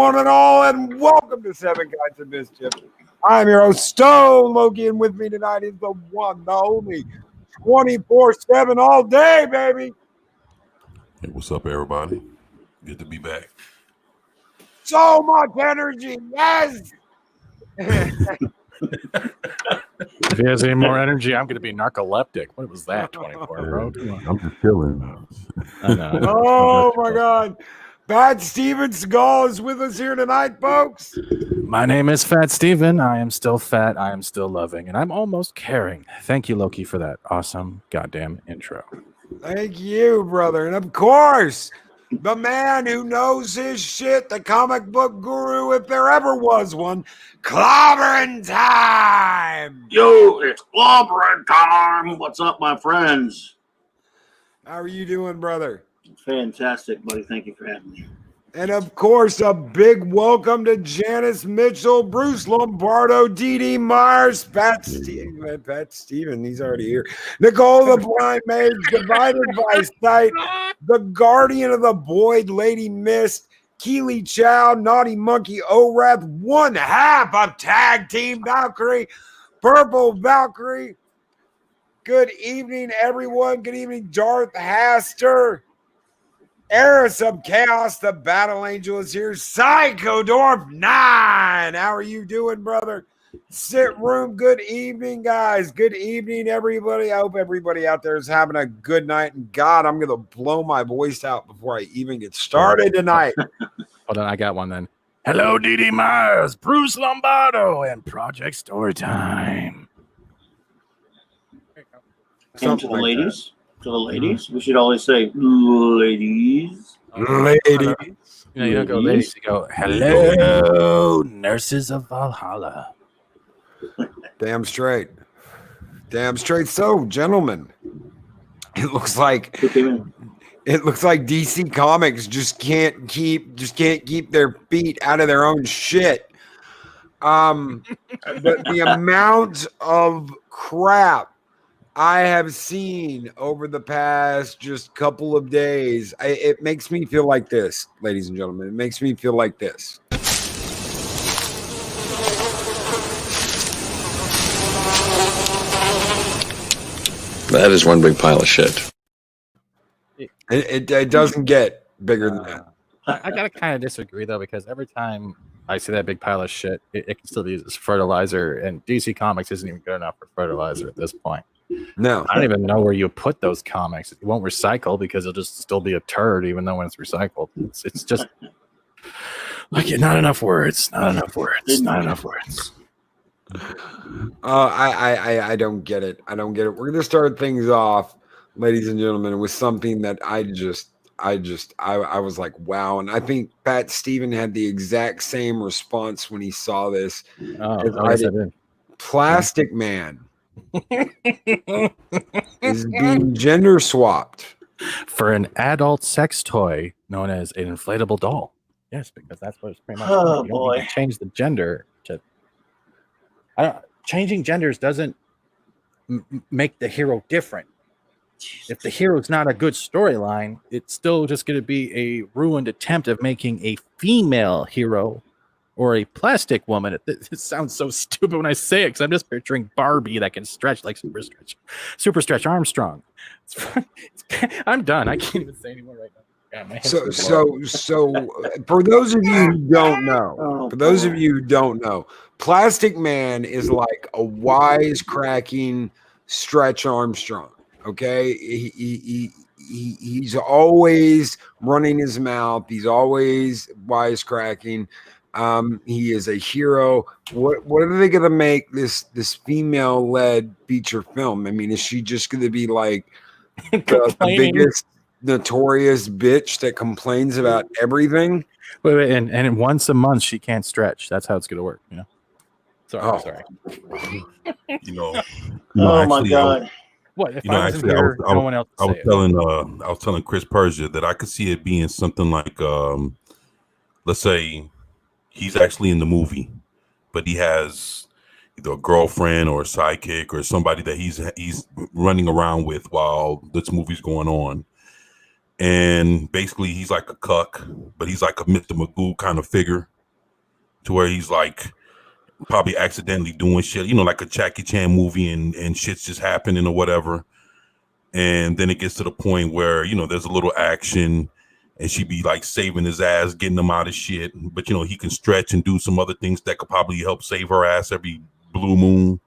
one and all, and welcome to Seven Kinds of Mischief. I'm your host, Stone Loki, and with me tonight is the one, the only, 24/7 all day, baby. Hey, what's up, everybody? Good to be back. So much energy, yes. If he has any more energy, I'm going to be narcoleptic. What was that, 24, bro? Come on. I'm just chilling. I know. Oh, my God. Fat Steven Seagal is with us here tonight, folks. My name is Fat Steven. I am still fat. I am still loving. And I'm almost caring. Thank you, Loki, for that awesome goddamn intro. Thank you, brother. And of course, the man who knows his shit, the comic book guru, if there ever was one, Clobberin Times. Yo, it's Clobberin Time. What's up, my friends? How are you doing, brother? Fantastic, buddy. Thank you for having me. And of course, a big welcome to Janice Mitchell, Bruce Lombardo, D.D. Myers, Pat Steven, he's already here. Nicole the Blind Maid, Divided by Sight, the Guardian of the Void, Lady Mist, Keely Chow, Naughty Monkey Orath, one half of Tag Team Valkyrie, Purple Valkyrie. Good evening, everyone. Good evening, Darth Haster. Eris of Chaos, the Battle Angel is here. Psycho Dwarf 9. How are you doing, brother? Sit room. Good evening, guys. Good evening, everybody. I hope everybody out there is having a good night. And God, I'm going to blow my voice out before I even get started tonight. Hold on, I got one then. Hello, D.D. Myers, Bruce Lombardo, and Project Storytime. And to the ladies. To the ladies. We should always say, ladies. Ladies. You don't go ladies, you go, hello, nurses of Valhalla. Damn straight. Damn straight. So, gentlemen, it looks like DC Comics just can't keep their feet out of their own shit. The amount of crap I have seen over the past just couple of days, it makes me feel like this, ladies and gentlemen. It makes me feel like this. That is one big pile of shit. It doesn't get bigger than that. I gotta kind of disagree, though, because every time I see that big pile of shit, it can still be used as fertilizer, and DC Comics isn't even good enough for fertilizer at this point. No. I don't even know where you put those comics. It won't recycle because it'll just still be a turd, even though when it's recycled. It's just like not enough words. Not enough words. Not enough words. I don't get it. I don't get it. We're gonna start things off, ladies and gentlemen, with something that I was like, wow. And I think Pat Steven had the exact same response when he saw this. Oh, I did. Plastic Man is being gender swapped for an adult sex toy known as an inflatable doll. Yes, because that's what it's pretty much. Oh, you boy. don't change the gender. Changing genders doesn't make the hero different. If the hero's not a good storyline, it's still just going to be a ruined attempt of making a female hero or a plastic woman. It sounds so stupid when I say it because I'm just picturing Barbie that can stretch like Super Stretch Armstrong. I'm done. I can't even say anymore right now. God, so for those of you who don't know, Plastic Man is like a wisecracking Stretch Armstrong. Okay, he's always running his mouth. He's always wisecracking. He is a hero. What are they gonna make this female-led feature film? I mean, is she just gonna be like the biggest notorious bitch that complains about everything? Wait, and once a month she can't stretch. That's how it's gonna work. You know. Sorry. Oh my God. What if I wasn't here? No one else. I was telling Chris Persia that I could see it being something like, let's say, he's actually in the movie, but he has either a girlfriend or a sidekick or somebody that he's running around with while this movie's going on. And basically he's like a cuck, but he's like a Mr. Magoo kind of figure. to where he's like probably accidentally doing shit, like a Jackie Chan movie and shit's just happening or whatever. And then it gets to the point where, there's a little action and she be like saving his ass, getting him out of shit. But, he can stretch and do some other things that could probably help save her ass every blue moon.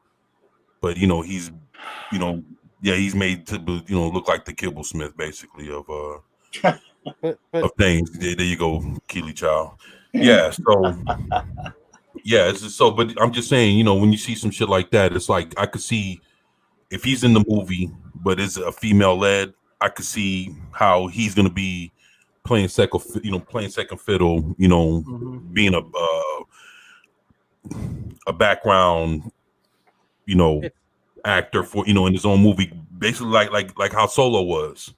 But, he's, he's made to, look like the Kibblesmith basically of of things. There you go, Keely Child. Yeah. So, yeah. But I'm just saying, when you see some shit like that, it's like, I could see if he's in the movie, but it's a female led, I could see how he's going to be playing second fiddle, being a background, actor for, in his own movie, basically like how Solo was.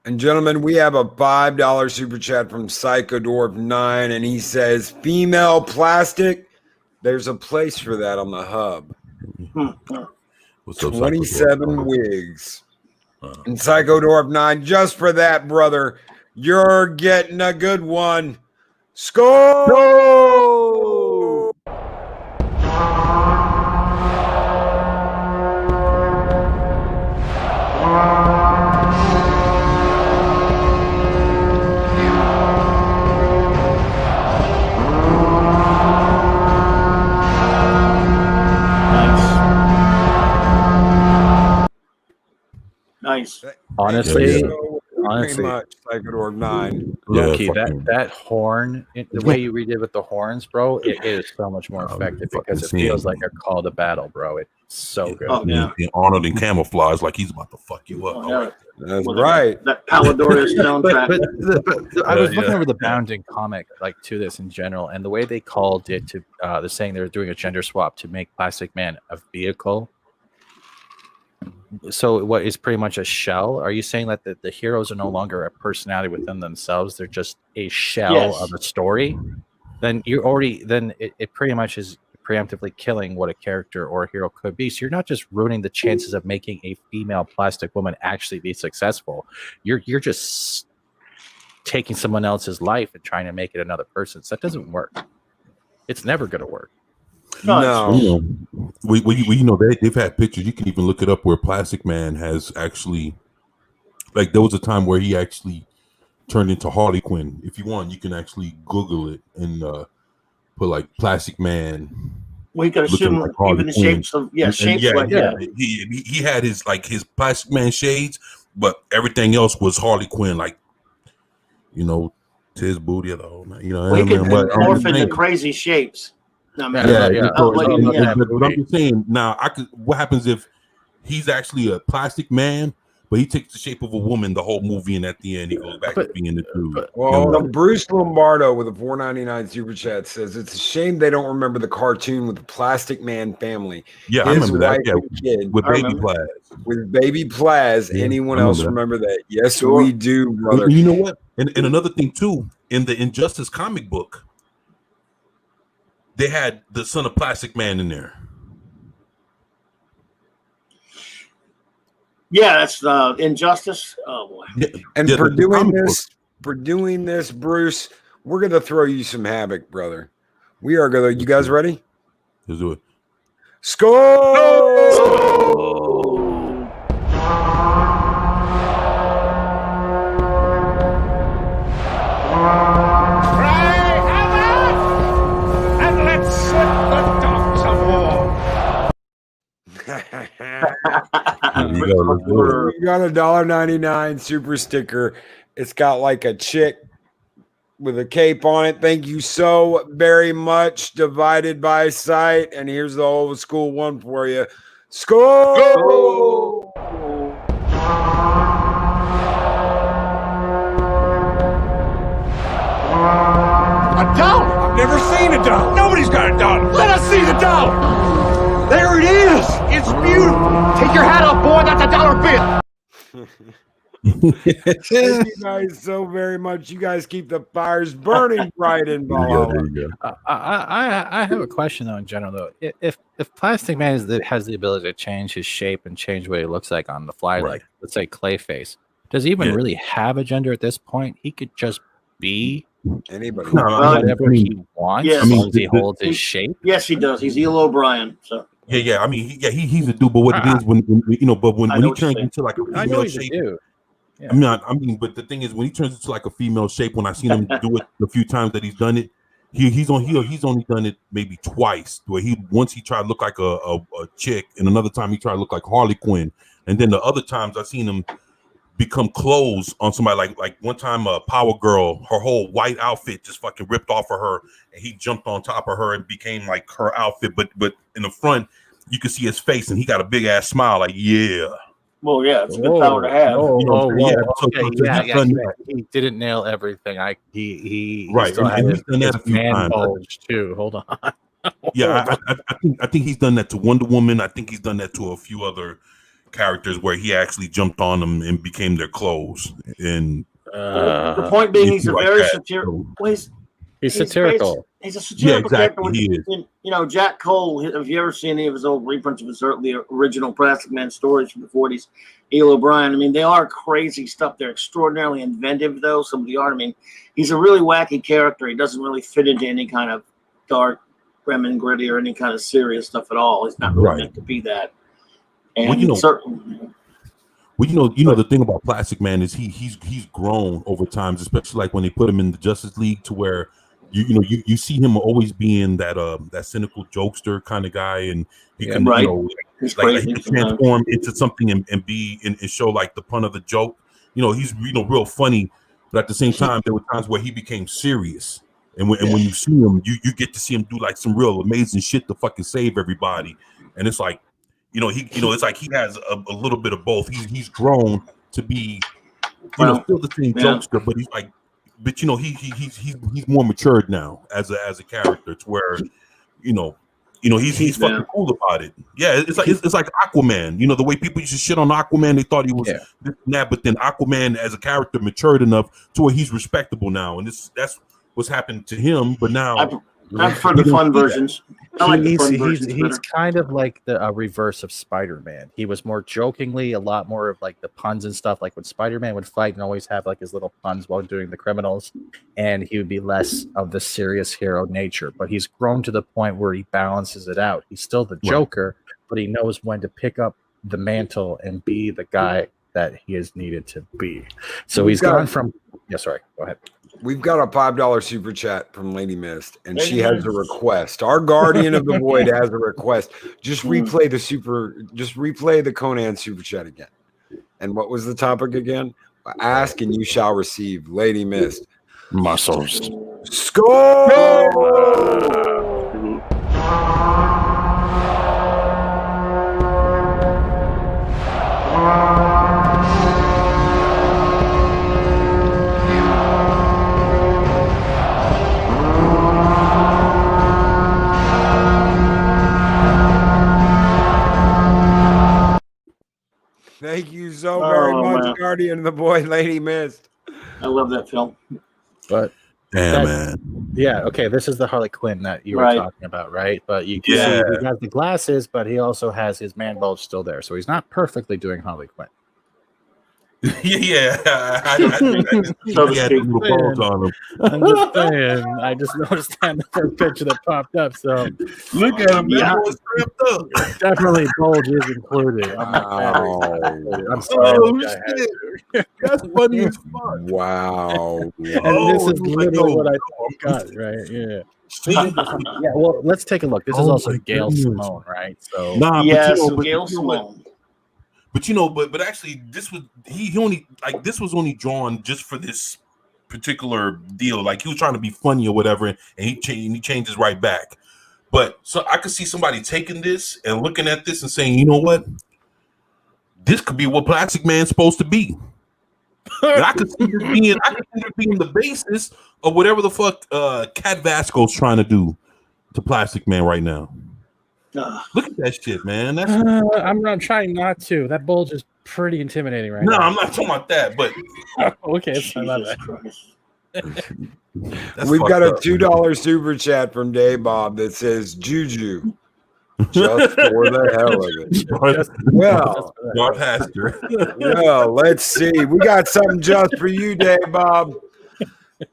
And gentlemen, we have a $5 super chat from Psychodorf9, and he says, female plastic, there's a place for that on the hub. 27 wigs. And Psychodorf9, just for that, brother, you're getting a good one. Score! No! Nice. Honestly, Very much Psychodorf9. Loki, that horn, the way you redid with the horns, bro, it is so much more effective because it feels like a call to battle, bro. It's so good. Oh, yeah. Arnold in camouflage, like he's about to fuck you up. Yeah. That's right. That Palladorius soundtrack. But I was looking over the Bounding comic, like to this in general, and the way they called it to, they're saying they're doing a gender swap to make Plastic Man a vehicle. So what is pretty much a shell? Are you saying that the heroes are no longer a personality within themselves? They're just a shell of a story? Then it pretty much is preemptively killing what a character or a hero could be. So you're not just ruining the chances of making a female plastic woman actually be successful. You're just taking someone else's life and trying to make it another person. So that doesn't work. It's never going to work. No. They've had pictures. You can even look it up where Plastic Man has actually, like, there was a time where he actually turned into Harley Quinn. If you want, you can actually Google it and put like Plastic Man. Well, you can assume like even the shapes of shapes. He had his Plastic Man shades, but everything else was Harley Quinn, like to his booty the whole night. We can morph into crazy shapes. But I'm just saying now. What happens if he's actually a Plastic Man, but he takes the shape of a woman the whole movie, and at the end he goes back to being the dude? Well, Bruce Lombardo with a $4.99 super chat says it's a shame they don't remember the cartoon with the Plastic Man family. Yeah, I remember that. Yeah, with Baby Plaz. With Baby Plaz. Yeah, anyone else remember that? Yes, we do, brother. You know what? And another thing too, in the Injustice comic book, they had the son of Plastic Man in there. Yeah, that's the Injustice. Oh boy! And for doing this, Bruce, we're gonna throw you some havoc, brother. We are gonna. You guys ready? Let's do it. Score! We got a $1.99 super sticker. It's got like a chick with a cape on it. Thank you so very much. Divided by sight. And here's the old school one for you. Score! Go! A dollar? I've never seen a dollar. Nobody's got a dollar. Let us see the dollar. There it is. It's beautiful. Take your hat off, boy. That's a dollar bill. Thank you guys so very much. You guys keep the fires burning bright in Valhalla. I have a question though. In general, though, if Plastic Man has the ability to change his shape and change what he looks like on the fly, like let's say Clayface, does he even really have a gender at this point? He could just be Anybody. No, Whatever he wants, Yes. as long as he holds his shape. Yes, he does. He's Eel O'Brien. So yeah. I mean, he's a dude. But what it is when but when I he know what you're turns saying. into like a I know female he's a shape, dude. Yeah. I mean, but the thing is, when he turns into like a female shape, when I seen him do it the few times that he's done it, he's only done it maybe twice. Where once he tried to look like a chick, and another time he tried to look like Harley Quinn, and then the other times I seen him become clothes on somebody. Like one time, Power Girl, her whole white outfit just fucking ripped off of her, and he jumped on top of her and became like her outfit. But in the front, you could see his face, and he got a big ass smile, like yeah. well, yeah, it's a good power to have. You know, He didn't nail everything. He Right, still had and his he's done that a few man times. bulge too. Hold on. Yeah, I think he's done that to Wonder Woman. I think he's done that to a few other characters where he actually jumped on them and became their clothes. And The point being, he's a like very that. satirical. He's satirical. He's a satirical exactly, character. he is. You know, Jack Cole. Have you ever seen any of his old reprints of the original Plastic Man stories from the 40s? Eel O'Brien. I mean, they are crazy stuff. They're extraordinarily inventive, though. Some of the art. I mean, he's a really wacky character. He doesn't really fit into any kind of dark, grim and gritty or any kind of serious stuff at all. He's not really meant to be that. And Well, you know, certainly. Well, the thing about Plastic Man is he's grown over time, especially like when they put him in the Justice League, to where you see him always being that cynical jokester kind of guy, and he can right. like he can transform into something and be and show like the pun of the joke. He's real funny, but at the same time there were times where he became serious. And when you see him, you get to see him do like some real amazing shit to fucking save everybody, and it's like. It's like he has a little bit of both. He's grown to be, still the same jokester, but he's like, he's more matured now as a character, to where, he's fucking cool about it. Yeah, it's like Aquaman. The way people used to shit on Aquaman, they thought he was this and that, but then Aquaman as a character matured enough to where he's respectable now, and that's what's happened to him. But now. I prefer the fun versions. I like the fun versions he's kind of like the reverse of Spider-Man. He was more jokingly, a lot more of like the puns and stuff. Like when Spider-Man would fight and always have like his little puns while doing the criminals, and he would be less of the serious hero nature. But he's grown to the point where he balances it out. He's still the Joker, but he knows when to pick up the mantle and be the guy that he is needed to be. So he's gone from. Yeah, sorry. Go ahead. We've got a $5 super chat from Lady Mist, and she has a request. Our Guardian of the Void has a request. Just replay the Conan super chat again. And what was the topic again? Ask and you shall receive. Lady Mist. Muscles. Score! Thank you so very much, man. Guardian of the Void, Lady Mist. I love that film. But man. Yeah, okay. This is the Harley Quinn that you were talking about, right? But you can see he has the glasses, but he also has his man bulge still there. So he's not perfectly doing Harley Quinn. I just noticed that in the first picture that popped up. So look at him. Definitely bulge is included. I'm sorry. Shit. That's funny as fuck. Wow. And this is literally what I got, right? Yeah. Yeah, well, let's take a look. This is also Gail Simone, right? So Gail Simone. But actually, this was this was only drawn just for this particular deal. Like he was trying to be funny or whatever, and he changes right back. But so I could see somebody taking this and looking at this and saying, you know what, this could be what Plastic Man's supposed to be. And I could see it being the basis of whatever the fuck Cat Vasco's trying to do to Plastic Man right now. Look at that shit, man. I'm not trying not to. That bulge is pretty intimidating right now. No, I'm not talking about that, but okay, it's not We've got a $2 super chat from Dave Bob that says Juju. Just for the hell of it. Well, Pastor. Well, let's see. We got something just for you, Dave Bob. And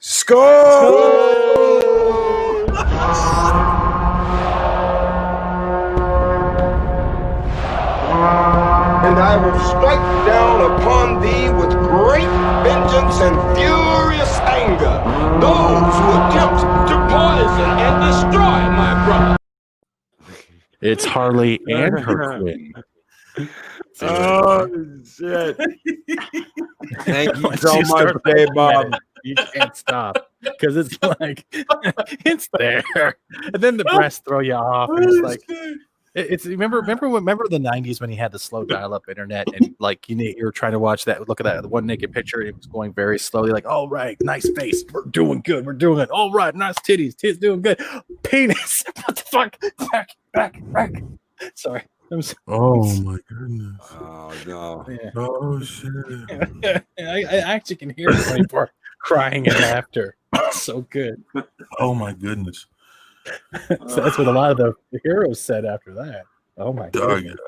I will strike down upon thee with great vengeance and furious anger those who attempt to poison and destroy my brother. It's Harley and her twin. Oh shit! Thank you Once so you much, start Dave looking at Bob. it, you can't stop because it's like it's there, and then the breasts throw you off, and it's like it's remember the 90s when he had the slow dial-up internet, and like you were trying to watch that, look at that one naked picture, and it was going very slowly, like, all right, nice face, we're doing good, we're doing it, all right, nice titties doing good, penis, what the fuck, back. Sorry. Oh my goodness. Oh no! Yeah. Oh shit. I actually can hear Tony Park crying and laughter. It's so good. Oh my goodness. So that's what a lot of the heroes said after that. Oh my Dog. goodness.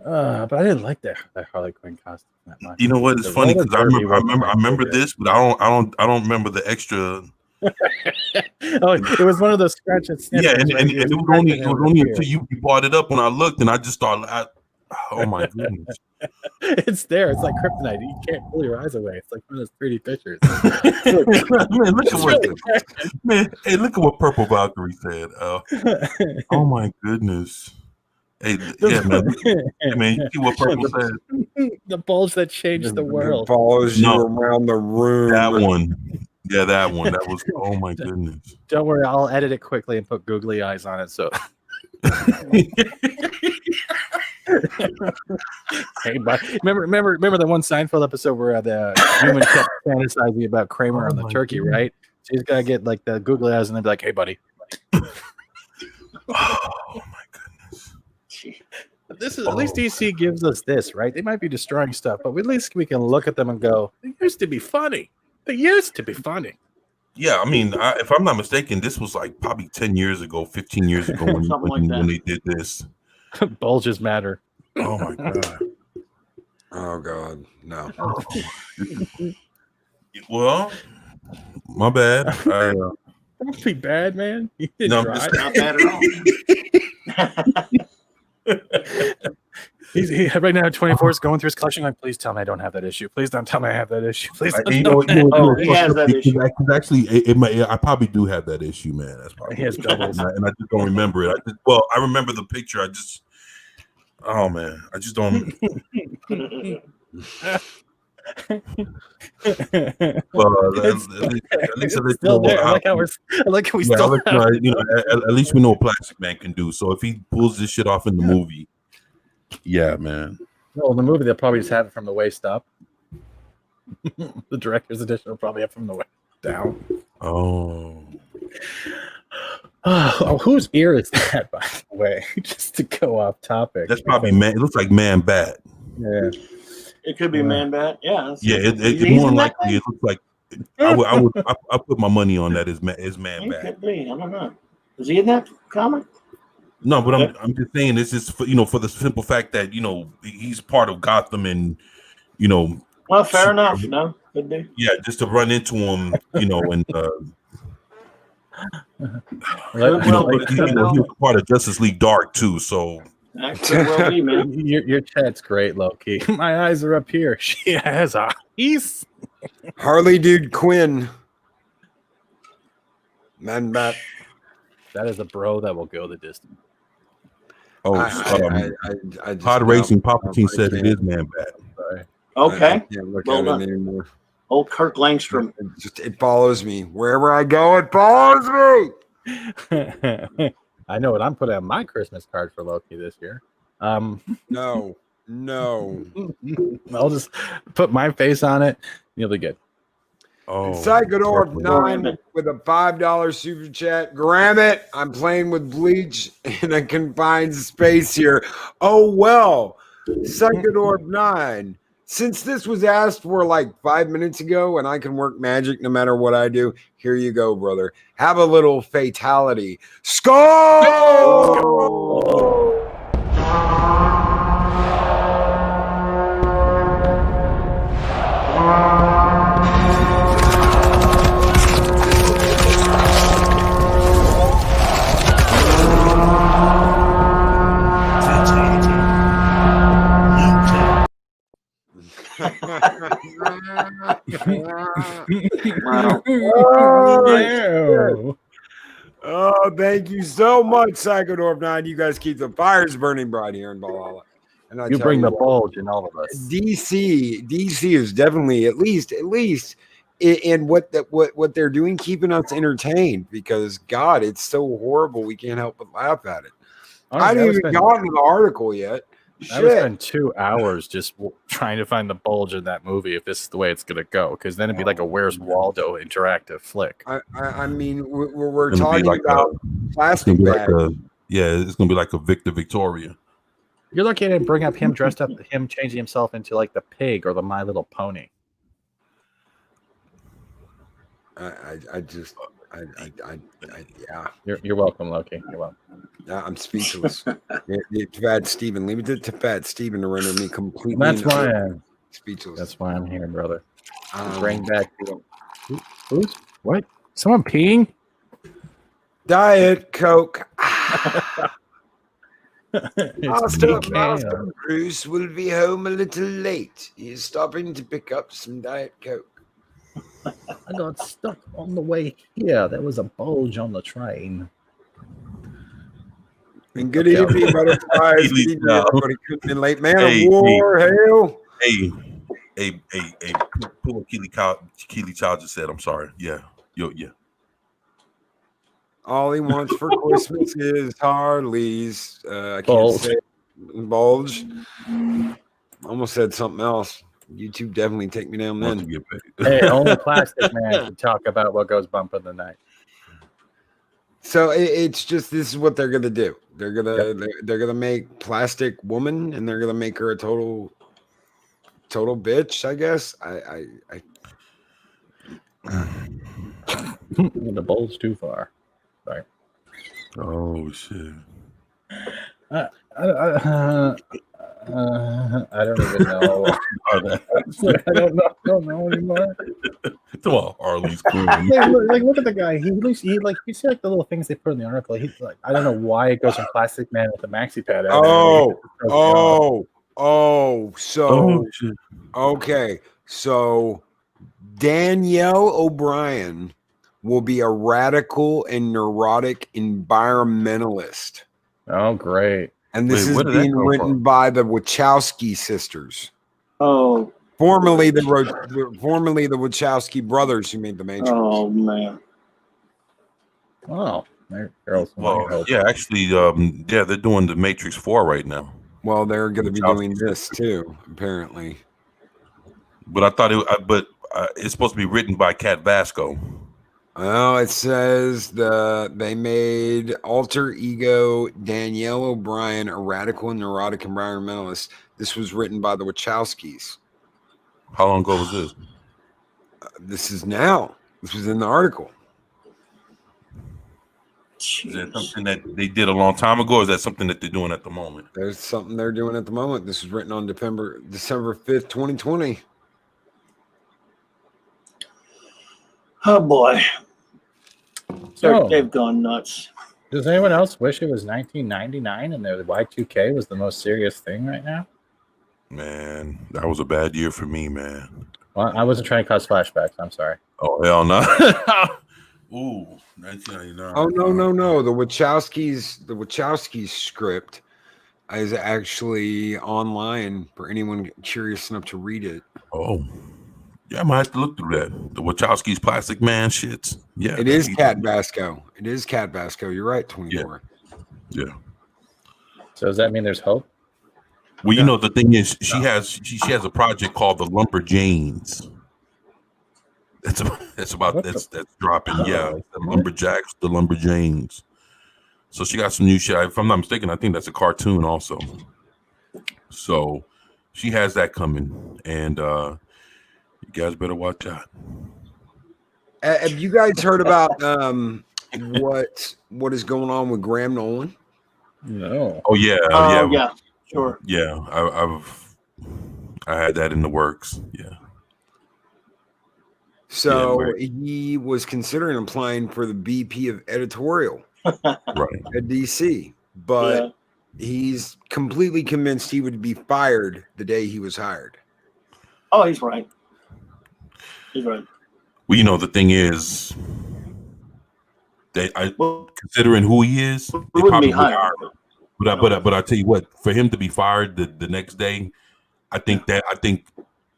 But I didn't like that Harley Quinn costume that much. You know what? It's The funny roller because I derby remember wasn't this, but I don't remember the extra. Oh, it was one of those scratch and sniff. Yeah, and right? it was only until you brought it up when I looked, and I just started. Oh my goodness! It's there. It's like kryptonite. You can't pull your eyes away. It's like one of those 3D pictures. Man, look at hey, look at what Purple Valkyrie said. Oh my goodness! Hey, yeah, man. Hey, man, you see what Purple said? The bulge that changed the world. Follows you around the room. That one. Yeah, that one. That was. Oh my goodness! Don't worry, I'll edit it quickly and put googly eyes on it. So, hey, but remember the one Seinfeld episode where the human kept fantasizing about Kramer on the turkey, right? So he's gotta get like the googly eyes, and then be like, "Hey, buddy." Oh my goodness! This is at least DC gives us this, right? They might be destroying stuff, but at least we can look at them and go, "They used to be funny." They used to be funny. Yeah, I mean, if I'm not mistaken, this was like probably 10 years ago, 15 years ago when they did this. Bulges matter. Oh my god. Oh god, no. Well, my bad. Don't be bad, man. You did No, try. Not bad at all. Right now, 24 is going through his collection. Like, please tell me I don't have that issue. Please don't tell me I have that issue. Please don't He tell me. He has that issue. Actually, I probably do have that issue, man. That's probably He has doubles. and I just don't remember it. I remember the picture. I just don't. Well, at least It's still there. I like how we still have at least we know what Plastic Man can do. So if he pulls this shit off in the movie, yeah, man. Well, in the movie, they'll probably just have it from the waist up. The director's edition will probably have from the waist down. Oh, whose ear is that, by the way? Just to go off topic. that's probably Man. It looks like Man Bat. Yeah. It could be Man Bat. Yeah. Yeah, He's it more in that likely thing? it looks like. I put my money on that as Man He Bat. could be. I don't know. Is he in that comic? No, but I'm just saying this is for the simple fact that he's part of Gotham and Well, fair enough. No, could be. yeah, just to run into him, and he was part of Justice League Dark too. So That could well be, man. Your chat's great, Loki. My eyes are up here. She has eyes. Harley Dude Quinn. Man Bat. That is a bro that will go the distance. I just Pod know. Racing Palpatine said it is Man Bat. Sorry. Okay. I can't look Well at done. it anymore. Old Kirk Langstrom. It follows me wherever I go. It follows me. I know what I'm putting on my Christmas card for Loki this year. No. I'll just put my face on it. You'll be good. Oh, Psychodorf 9 with a $5 super chat. Grab it. I'm playing with bleach in a confined space here. Oh, well. Psychodorf 9. Since this was asked for like 5 minutes ago and I can work magic no matter what I do, here you go, brother. Have a little fatality. Skull! Oh, thank you so much, Psychodorf 9. You guys keep the fires burning bright here in Valhalla. And I You tell bring the what, bulge in all of us. DC is definitely at least in what they're doing, keeping us entertained. Because God, it's so horrible, we can't help but laugh at it. I Honestly, haven't even gotten to the article yet. I would Shit. spend 2 hours just trying to find the bulge in that movie if this is the way it's gonna go, because then it'd be like a Where's Waldo interactive flick. I mean, we're It's gonna be talking like about it's plastic gonna be like bags. it's gonna be like a Victor Victoria. You're looking at bring up him dressed up, him changing himself into like the pig or the My Little Pony. Yeah. You're welcome, Loki. You're welcome. I'm speechless. Fat Steven, leave it to Fat Steven to render me completely. That's why I'm speechless. That's why I'm here, brother. Bring back who's what? Someone peeing? Diet Coke. It's Master Bruce will be home a little late. He's stopping to pick up some Diet Coke. I got stuck on the way here. There was a bulge on the train. And good evening, butterflies. Good evening, everybody coming in late. Man of War, hail. Hey, pull what Keely Child just said. I'm sorry. Yeah. All he wants for Christmas is Harleys. I can't say bulge. Almost said something else. YouTube definitely take me down then. Hey, only Plastic Man can talk about what goes bump in the night. So it's just, this is what they're gonna do. They're gonna make Plastic Woman, and they're gonna make her a total bitch, I guess. The bulge too far. Sorry. Oh shit. I don't even know. I don't know anymore. Come on, Harley's cool. Look at the guy. You see like the little things they put in the article. He's like, I don't know why it goes from Plastic Man with a maxi pad. Okay. So Danielle O'Brien will be a radical and neurotic environmentalist. Oh, great. And this is being written by the Wachowski sisters. Oh. Formerly the Wachowski brothers who made the Matrix. Oh, man. Oh. Well, yeah, actually, they're doing the Matrix 4 right now. Well, they're going to be doing this too, apparently. But I thought it's supposed to be written by Cat Vasco. Well, it says they made alter ego Danielle O'Brien a radical and neurotic environmentalist. This was written by the Wachowskis. How long ago was this? This is now. This was in the article. Is that something that they did a long time ago, or is that something that they're doing at the moment? There's something they're doing at the moment. This was written on December 5th, 2020. Oh boy. So, They've gone nuts. Does anyone else wish it was 1999 and the Y2K was the most serious thing right now? Man, that was a bad year for me, man. Well, I wasn't trying to cause flashbacks. I'm sorry. Oh, hell no. Ooh, 1999. Oh, no. The Wachowskis script is actually online for anyone curious enough to read it. Oh. Yeah, I might have to look through that. The Wachowskis Plastic Man shits. Yeah. It is Cat Vasco. You're right, 24. Yeah. So does that mean there's hope? Well, you know, the thing is, she has a project called the Lumberjanes. That's dropping. Yeah, the Lumberjacks, the Lumberjanes. So she got some new shit. If I'm not mistaken, I think that's a cartoon also. So she has that coming, and you guys better watch out. Have you guys heard about what is going on with Graham Nolan? No. Oh yeah, yeah, sure. Yeah, I had that in the works. Yeah. So he was considering applying for the VP of editorial right at DC, but he's completely convinced he would be fired the day he was hired. Oh, he's right. He's right. Well, you know, the thing is, Considering who he is, It they wouldn't probably be would higher. hire him. But I tell you what, for him to be fired the next day, I think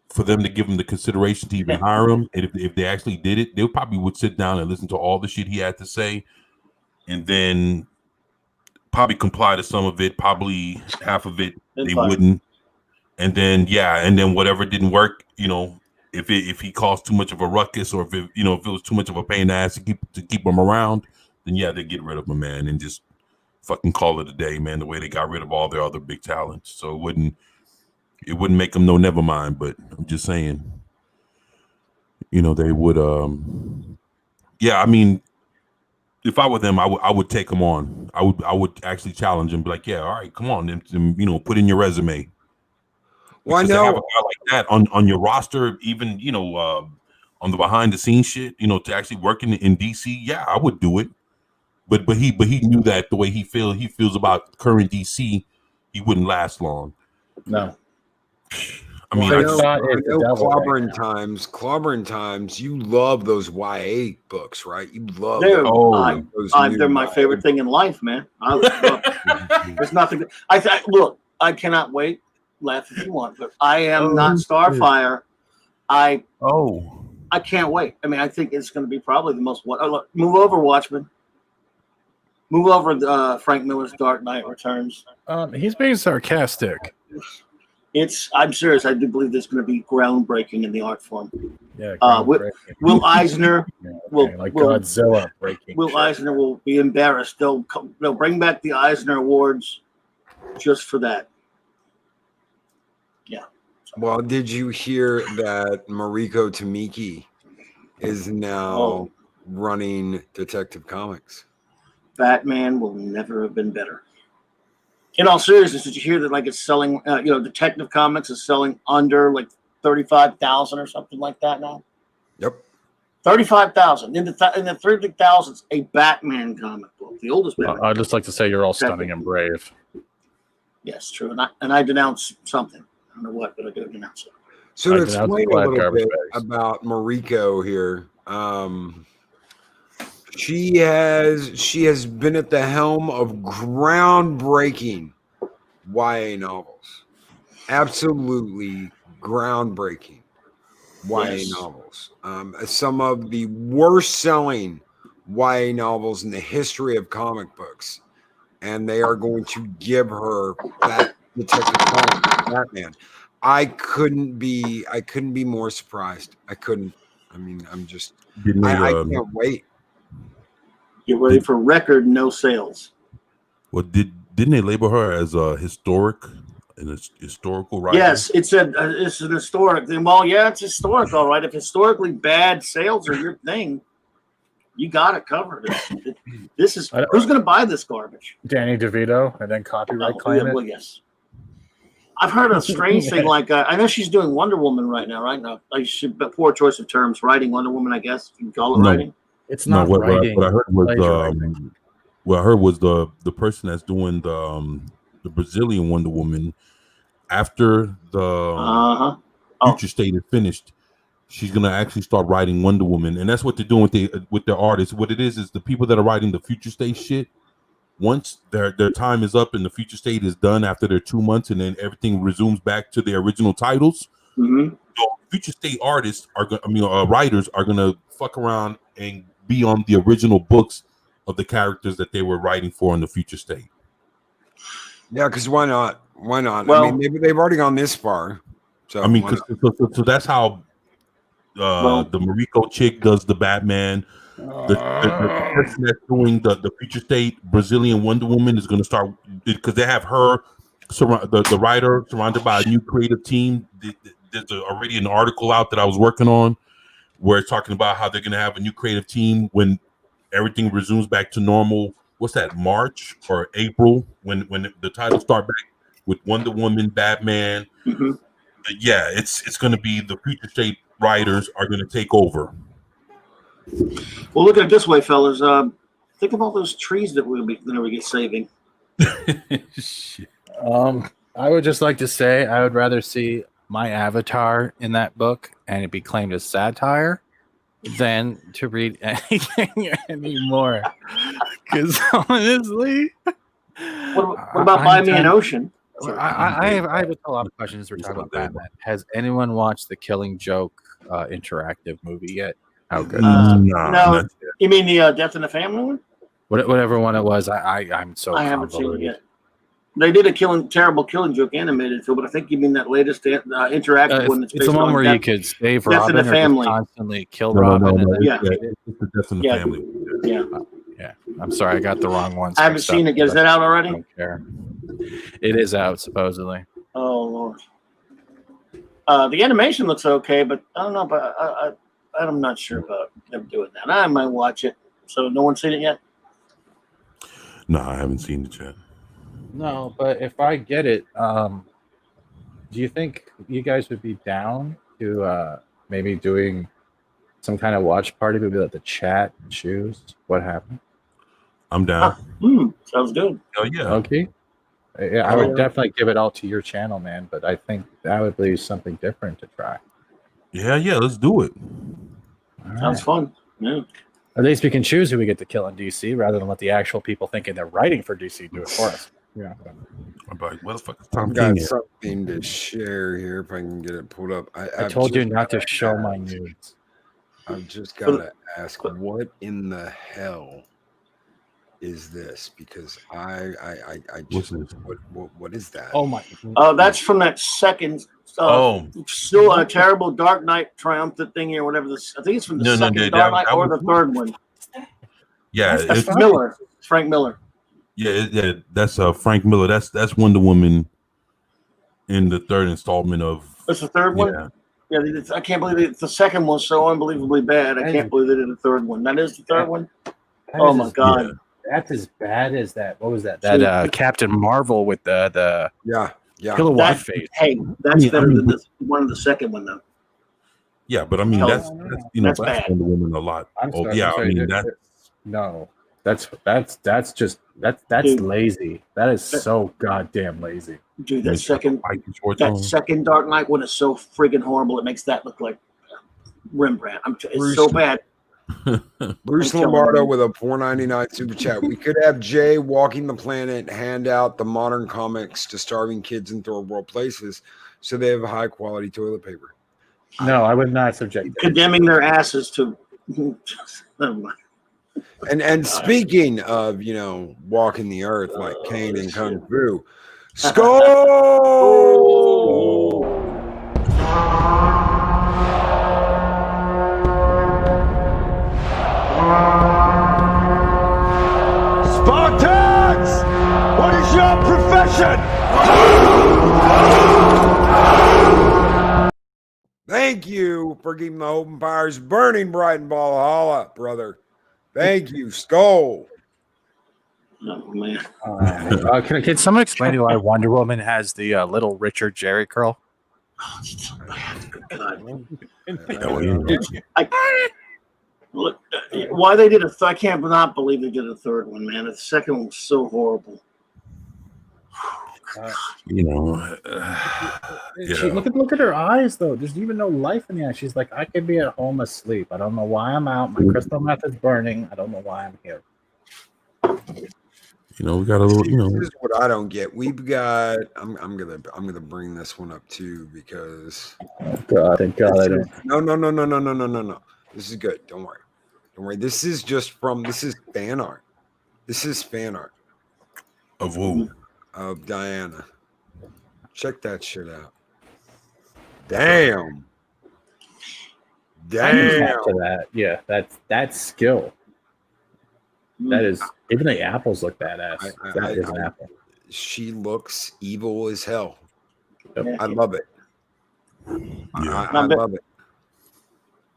for them to give him the consideration to even hire him, and if they actually did it, they probably would sit down and listen to all the shit he had to say, and then probably comply to some of it. Probably half of it they wouldn't, and then whatever didn't work, if he caused too much of a ruckus, or if it was too much of a pain in the ass to keep him around, then they get rid of him, man, and just fucking call it a day, man. The way they got rid of all their other big talents, so it wouldn't make them no never mind. But I'm just saying, they would. I mean, if I were them, I would take them on. I would actually challenge them, be like, yeah, all right, come on, and put in your resume. Well, because to have a guy like that on your roster, even on the behind the scenes shit, to actually work in DC, yeah, I would do it. But he knew that the way he feels about current DC, he wouldn't last long. No. I mean, I know Clobberin Times. You love those YA books, right? You love they're my favorite thing in life, man. There's nothing. Look, I cannot wait. Laugh if you want, but I am not Starfire. I can't wait. I mean, I think it's going to be probably the most. Look, move over, Watchmen. Move over. Frank Miller's Dark Knight Returns. He's being sarcastic. I'm serious. I do believe there's going to be groundbreaking in the art form. Yeah. Will Eisner Godzilla breaking. Will Eisner will be embarrassed. They'll bring back the Eisner Awards just for that. Yeah. Well, did you hear that Mariko Tamaki is now running Detective Comics? Batman will never have been better. In all seriousness, did you hear that? Like, it's selling. Detective Comics is selling under like 35,000 or something like that now. Yep. 35,000 in the 30,000s. A Batman comic book, the oldest Batman. I'd just like to say you're all stunning and brave. Yes, true. And I denounce something. I don't know what, but I do denounce it. So to explain a little bit about Mariko here, she has been at the helm of groundbreaking YA novels. Absolutely groundbreaking YA novels. Some of the worst selling YA novels in the history of comic books. And they are going to give her that Detective Comics Batman. I couldn't be more surprised. I couldn't. I mean, I'm just. I can't wait. Get ready for record no sales. Well, didn't they label her as a historical writer? Yes, it said it's an historic thing. Well, yeah, it's historic, all right. If historically bad sales are your thing, you got it covered. This is who's going to buy this garbage? Danny DeVito, and then copyright claim it. Well, yes. I've heard a strange thing. Like I know she's doing Wonder Woman right now. Poor choice of terms. Writing Wonder Woman, I guess you can call it writing. It's not writing. What I heard was the person that's doing the Brazilian Wonder Woman after the Future State is finished. She's gonna actually start writing Wonder Woman, and that's what they're doing with their artists. What it is the people that are writing the Future State shit. Once their time is up and the Future State is done after their 2 months, and then everything resumes back to their original titles. Mm-hmm. So Future State artists writers are gonna fuck around and be on the original books of the characters that they were writing for in the Future State. Yeah, because why not? Why not? Well, I mean, they've already gone this far. So I mean, so that's how the Mariko chick does the Batman. The person that's doing the Future State Brazilian Wonder Woman is going to start, because they have her, the writer, surrounded by a new creative team. There's already an article out that I was working on where it's talking about how they're going to have a new creative team when everything resumes back to normal. What's that, March or April, when the titles start back with Wonder Woman, Batman. Mm-hmm. Yeah, it's going to be the Future State writers are going to take over. Well, look at it this way, fellas. Think of all those trees that we're going to get saving. I would just like to say I would rather see my avatar in that book and it be claimed as satire than to read anything anymore. Because honestly, What about Buy Me an Ocean? I have a lot of questions. We're talking about Batman. Has anyone watched the Killing Joke interactive movie yet? How good? No, you mean the Death in the Family one? Whatever one it was, I'm so I haven't seen it convoluted. yet. They did a terrible Killing Joke animated film, but I think you mean that latest interactive one. That's It's the one where you could save Robin or just constantly kill Robin. Yeah, it's the Death in the Family. Yeah. I'm sorry, I got the wrong ones. I haven't seen it. Is that out already? I don't care. It is out supposedly. Oh Lord. The animation looks okay, but I don't know. But I'm not sure about them doing that. I might watch it. So no one's seen it yet? No, I haven't seen it yet. No, but if I get it, do you think you guys would be down to maybe doing some kind of watch party? Maybe let the chat choose what happened. I'm down. Sounds good. Oh yeah. Okay. Yeah, I would definitely give it all to your channel, man. But I think that would be something different to try. Yeah, let's do it. Sounds fun. Yeah. At least we can choose who we get to kill in DC rather than let the actual people thinking they're writing for DC do it for us. Yeah. I'm like, what the fuck is Tom I've got King here? something to share here if I can get it pulled up. I told you not to show my nudes. I've just got to ask, what in the hell is this? Because I just what is that? Oh my! That's from that second. Still a terrible Dark Knight triumphant thing here, whatever this. I think it's from the second Dark Knight or the third one. Yeah, it's Miller. It's Frank Miller. Yeah, that's Frank Miller. That's Wonder Woman in the third installment of. That's the third one. Yeah, I can't believe the second one's so unbelievably bad. I can't believe they did the third one. That is the third one. Oh my god. Yeah. That's as bad as that. What was that? That Captain Marvel with the kilowatt face. Hey, that's better than this one of the second one though. Yeah, but I mean that's Wonder Woman a lot. That's lazy. That is so goddamn lazy. Dude, that second Dark Knight one is so friggin' horrible. It makes that look like Rembrandt. It's so bad. Bruce Lombardo with a $4.99 super chat. We could have Jay walking the planet, hand out the modern comics to starving kids in third world places so they have high quality toilet paper. No, I would not subject condemning their asses to. And speaking of, walking the earth like Kane and Kung Fu, Skull! Spartans! What is your profession? Thank you for keeping the open fires burning bright in Valhalla, brother. Thank you, Skull. Oh man! Can someone explain to me why Wonder Woman has the little Richard Jerry curl? Oh, it's so bad. God. Look, why they did I can't not believe they did a third one, man. The second one was so horrible. Look at her eyes though. There's even no life in the eyes. She's like, I could be at home asleep. I don't know why I'm out. My crystal meth is burning. I don't know why I'm here. We got a little. This is what I don't get. We've got. I'm gonna bring this one up too because. Oh God! Thank God I don't. No. This is good. Don't worry. This is fan art. This is fan art. Of who? Of Diana. Check that shit out. Damn. Yeah, that's skill. That is, even the apples look badass. That is an apple. She looks evil as hell. Yep. I love it. Yeah. I love it.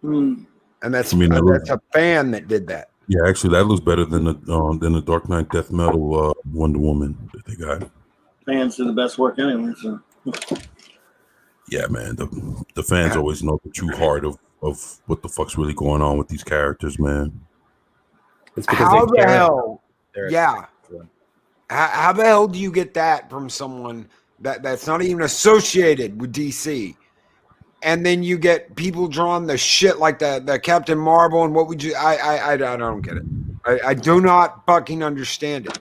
And that's a fan that did that. Yeah, actually, that looks better than the Dark Knight Death Metal Wonder Woman that they got. Fans do the best work anyway. So. Yeah, man. The fans always know the true heart of what the fuck's really going on with these characters, man. How the hell? Yeah. How the hell do you get that from someone that's not even associated with DC? and then you get people drawing the shit like the Captain Marvel and what would you? I don't get it. I do not fucking understand it.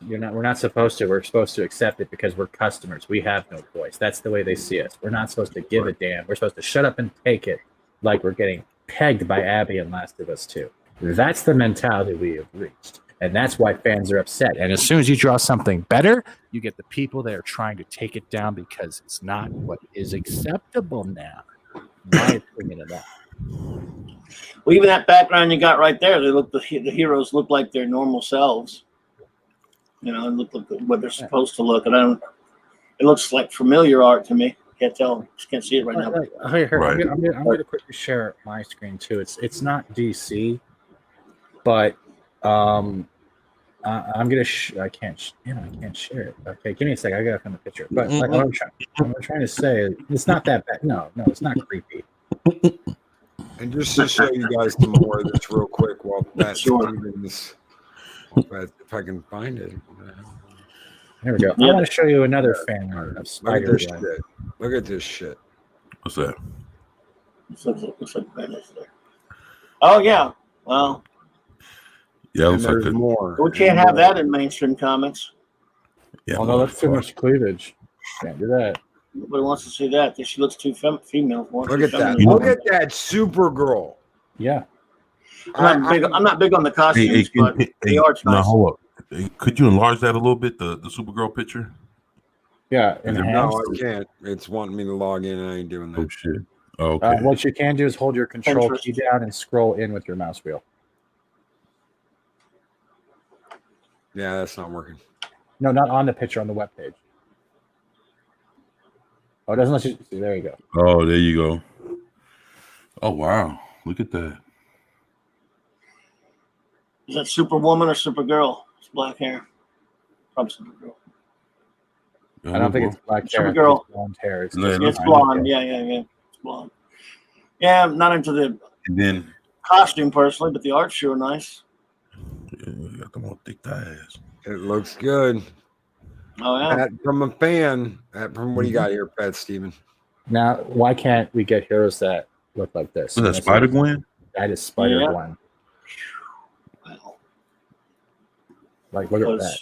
We're not supposed to. We're supposed to accept it because we're customers. We have no voice. That's the way they see us. We're not supposed to give a damn. We're supposed to shut up and take it like we're getting pegged by Abby and Last of Us 2. That's the mentality we have reached. And that's why fans are upset. And as soon as you draw something better, you get the people that are trying to take it down because it's not what is acceptable now. My opinion of that. Well, even that background you got right there, the heroes look like their normal selves. You know, and look like what they're supposed to look. And it looks like familiar art to me. Can't tell. Just can't see it right now. Here, I'm going to quickly share my screen too. It's not DC, but I'm gonna. I can't share it. Okay, give me a second. I gotta find the picture. But like what I'm trying to say, it's not that bad. No, it's not creepy. And just to show you guys some more of this real quick, while Pat Stevens, if I can find it. There we go. I want to show you another fan art of Spider-Man. Look at this shit. What's that? Looks like Venice there. Oh yeah. Well. Yeah, looks like more. We can't have that in mainstream comics. Yeah, no, that's too much cleavage. Can't do that. Nobody wants to see that. She looks too female. Look at that. Look at that Supergirl. Yeah. I'm not big on the costumes, but the art's nice. Now, hold up. Could you enlarge that a little bit, the Supergirl picture? Yeah. No, I can't. It's wanting me to log in, and I ain't doing that. Oh, shit. Okay. What you can do is hold your control key down and scroll in with your mouse wheel. Yeah, that's not working. No, not on the picture, on the webpage. Oh, it doesn't let you see. There you go. Oh, there you go. Oh, wow. Look at that. Is that Superwoman or Supergirl? It's black hair. Probably Supergirl. I don't think it's black hair. Supergirl. It's blonde hair. It's blonde. Yeah. It's blonde. Yeah, I'm not into the costume personally, but the art's sure nice. Yeah, you got them all thick thighs. It looks good. Oh yeah. From a fan. From what do you got here, Pat Steven? Now, why can't we get heroes that look like this? Is that Spider-Gwen? That is Spider-Gwen. Wow. Like, look at that.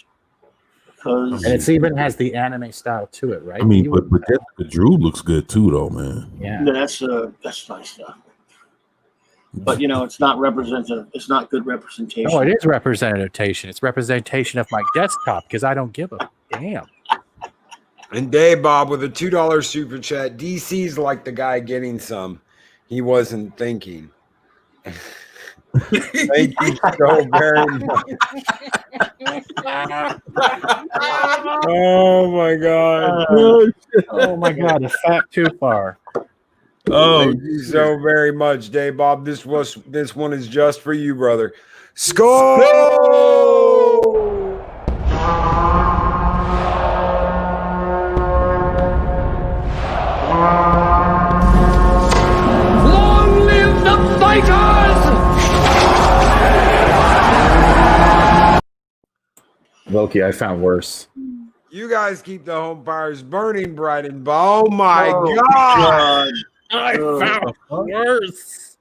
Because and it even has the anime style to it, right? I mean, but Jessica Drew looks good too, though, man. Yeah, that's nice stuff. But it's not representative. It's not good representation. Oh, it is representation. It's representation of my desktop because I don't give a damn. And Dave Bob with a $2 super chat. DC's like the guy getting some. He wasn't thinking. Thank you so very much. Oh my god. Oh my god, a fat too far. Oh, thank you so very much, Dave Bob. This one is just for you, brother. Skull! Long live the fighters! Loki, I found worse. You guys keep the home fires burning bright and oh my god. I found worse.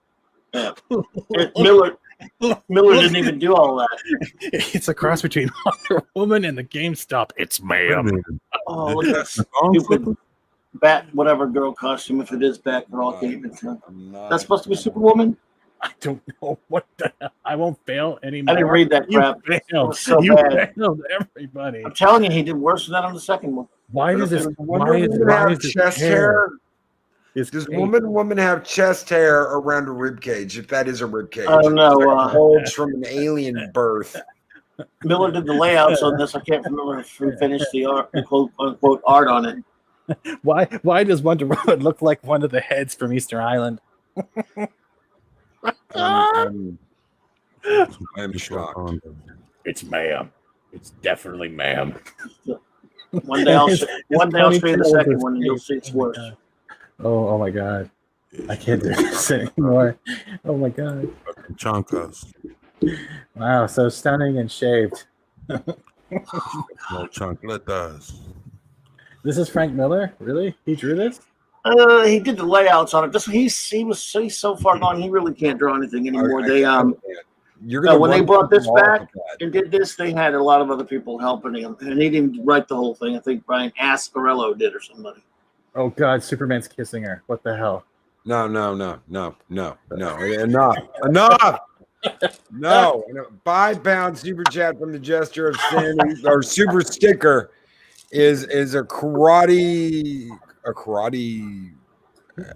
Miller didn't even do all that. It's a cross between Wonder Woman and the GameStop. It's ma'am. Oh, look at that stupid Bat, whatever girl costume. If it is Batgirl, I can't even tell. That's supposed to be Superwoman. I don't know what the hell. I won't fail anymore. I didn't read that crap. You failed everybody. I'm telling you, he did worse than that on the second one. Why does this? Why is chest hair? Does woman have chest hair around a rib cage? If that is a rib cage, I don't know. Holds from an alien birth. Miller did the layouts on this. I can't remember if we finished the art, the quote unquote art on it. Why does Wonder Woman look like one of the heads from Easter Island? I'm shocked. It's ma'am. It's definitely ma'am. One day I'll show you the second one, and you'll see it's worse. Oh my god. I can't do this anymore. Oh my god. Chonkas. Wow, so stunning and shaved. No chocolate does. This is Frank Miller? Really? He drew this? He did the layouts on it. He's so far gone. He really can't draw anything anymore. You're gonna when they run brought this people off back with that. and did this, they had a lot of other people helping him, and he didn't write the whole thing. I think Brian Ascarello did or somebody. Oh God, Superman's kissing her. What the hell? No. Enough. No. 5 pound super chat from the Gesture of Sin. Our super sticker is a karate.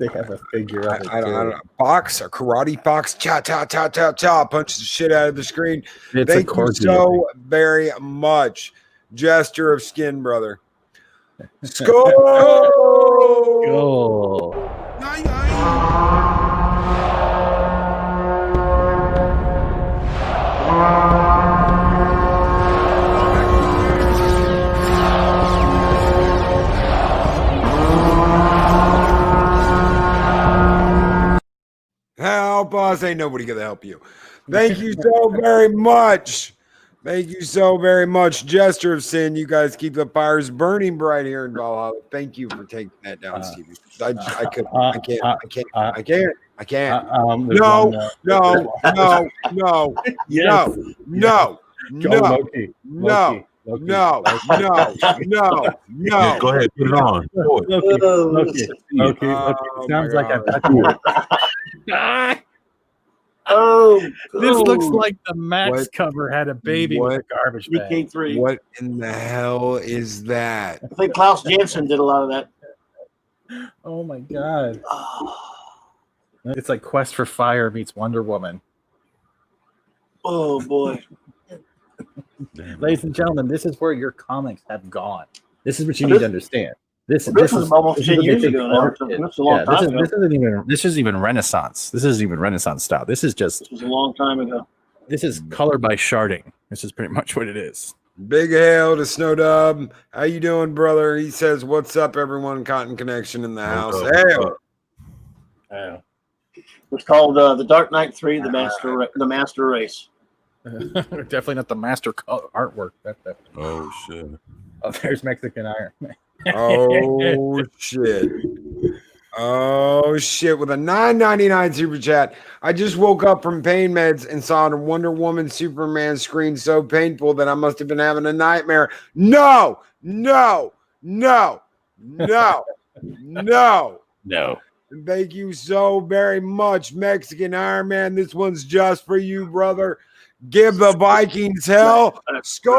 They have a figure of it. I don't know. Box, a karate box. Cha cha cha cha cha. Punch the shit out of the screen. It's Thank you so very much, Gesture of Skin, brother. Skull. Go. Help us. Ain't nobody gonna help you. Thank you so very much. Thank you so very much, Gesture of Sin. You guys keep the fires burning bright here in Valhalla. Thank you for taking that down, Stevie. I can't. No. Yes. No. Loki. No. Yeah, go ahead, put it on. Loki. Sounds like a This looks like the Max cover had a baby with a garbage bag. VK3. What in the hell is that? I think Klaus Janson did a lot of that. Oh my God. It's like Quest for Fire meets Wonder Woman. Oh boy. Ladies and gentlemen, this is where your comics have gone. This is what you need to understand. This was almost 10 years ago now. That's a long time ago. This isn't even Renaissance. This isn't even Renaissance style. This is just. This was a long time ago. This is color by sharding. This is pretty much what it is. Big hail to Snow Dub. How you doing, brother? He says, "What's up, everyone?" Cotton Connection in the house. Oh. It's called The Dark Knight 3: The Master Race. Definitely not the master artwork. Oh shit! Oh, there's Mexican Iron Man. Oh shit! Oh shit! With a $9.99 super chat, I just woke up from pain meds and saw a Wonder Woman Superman screen so painful that I must have been having a nightmare. No. Thank you so very much, Mexican Iron Man. This one's just for you, brother. Give the Vikings hell. Skull!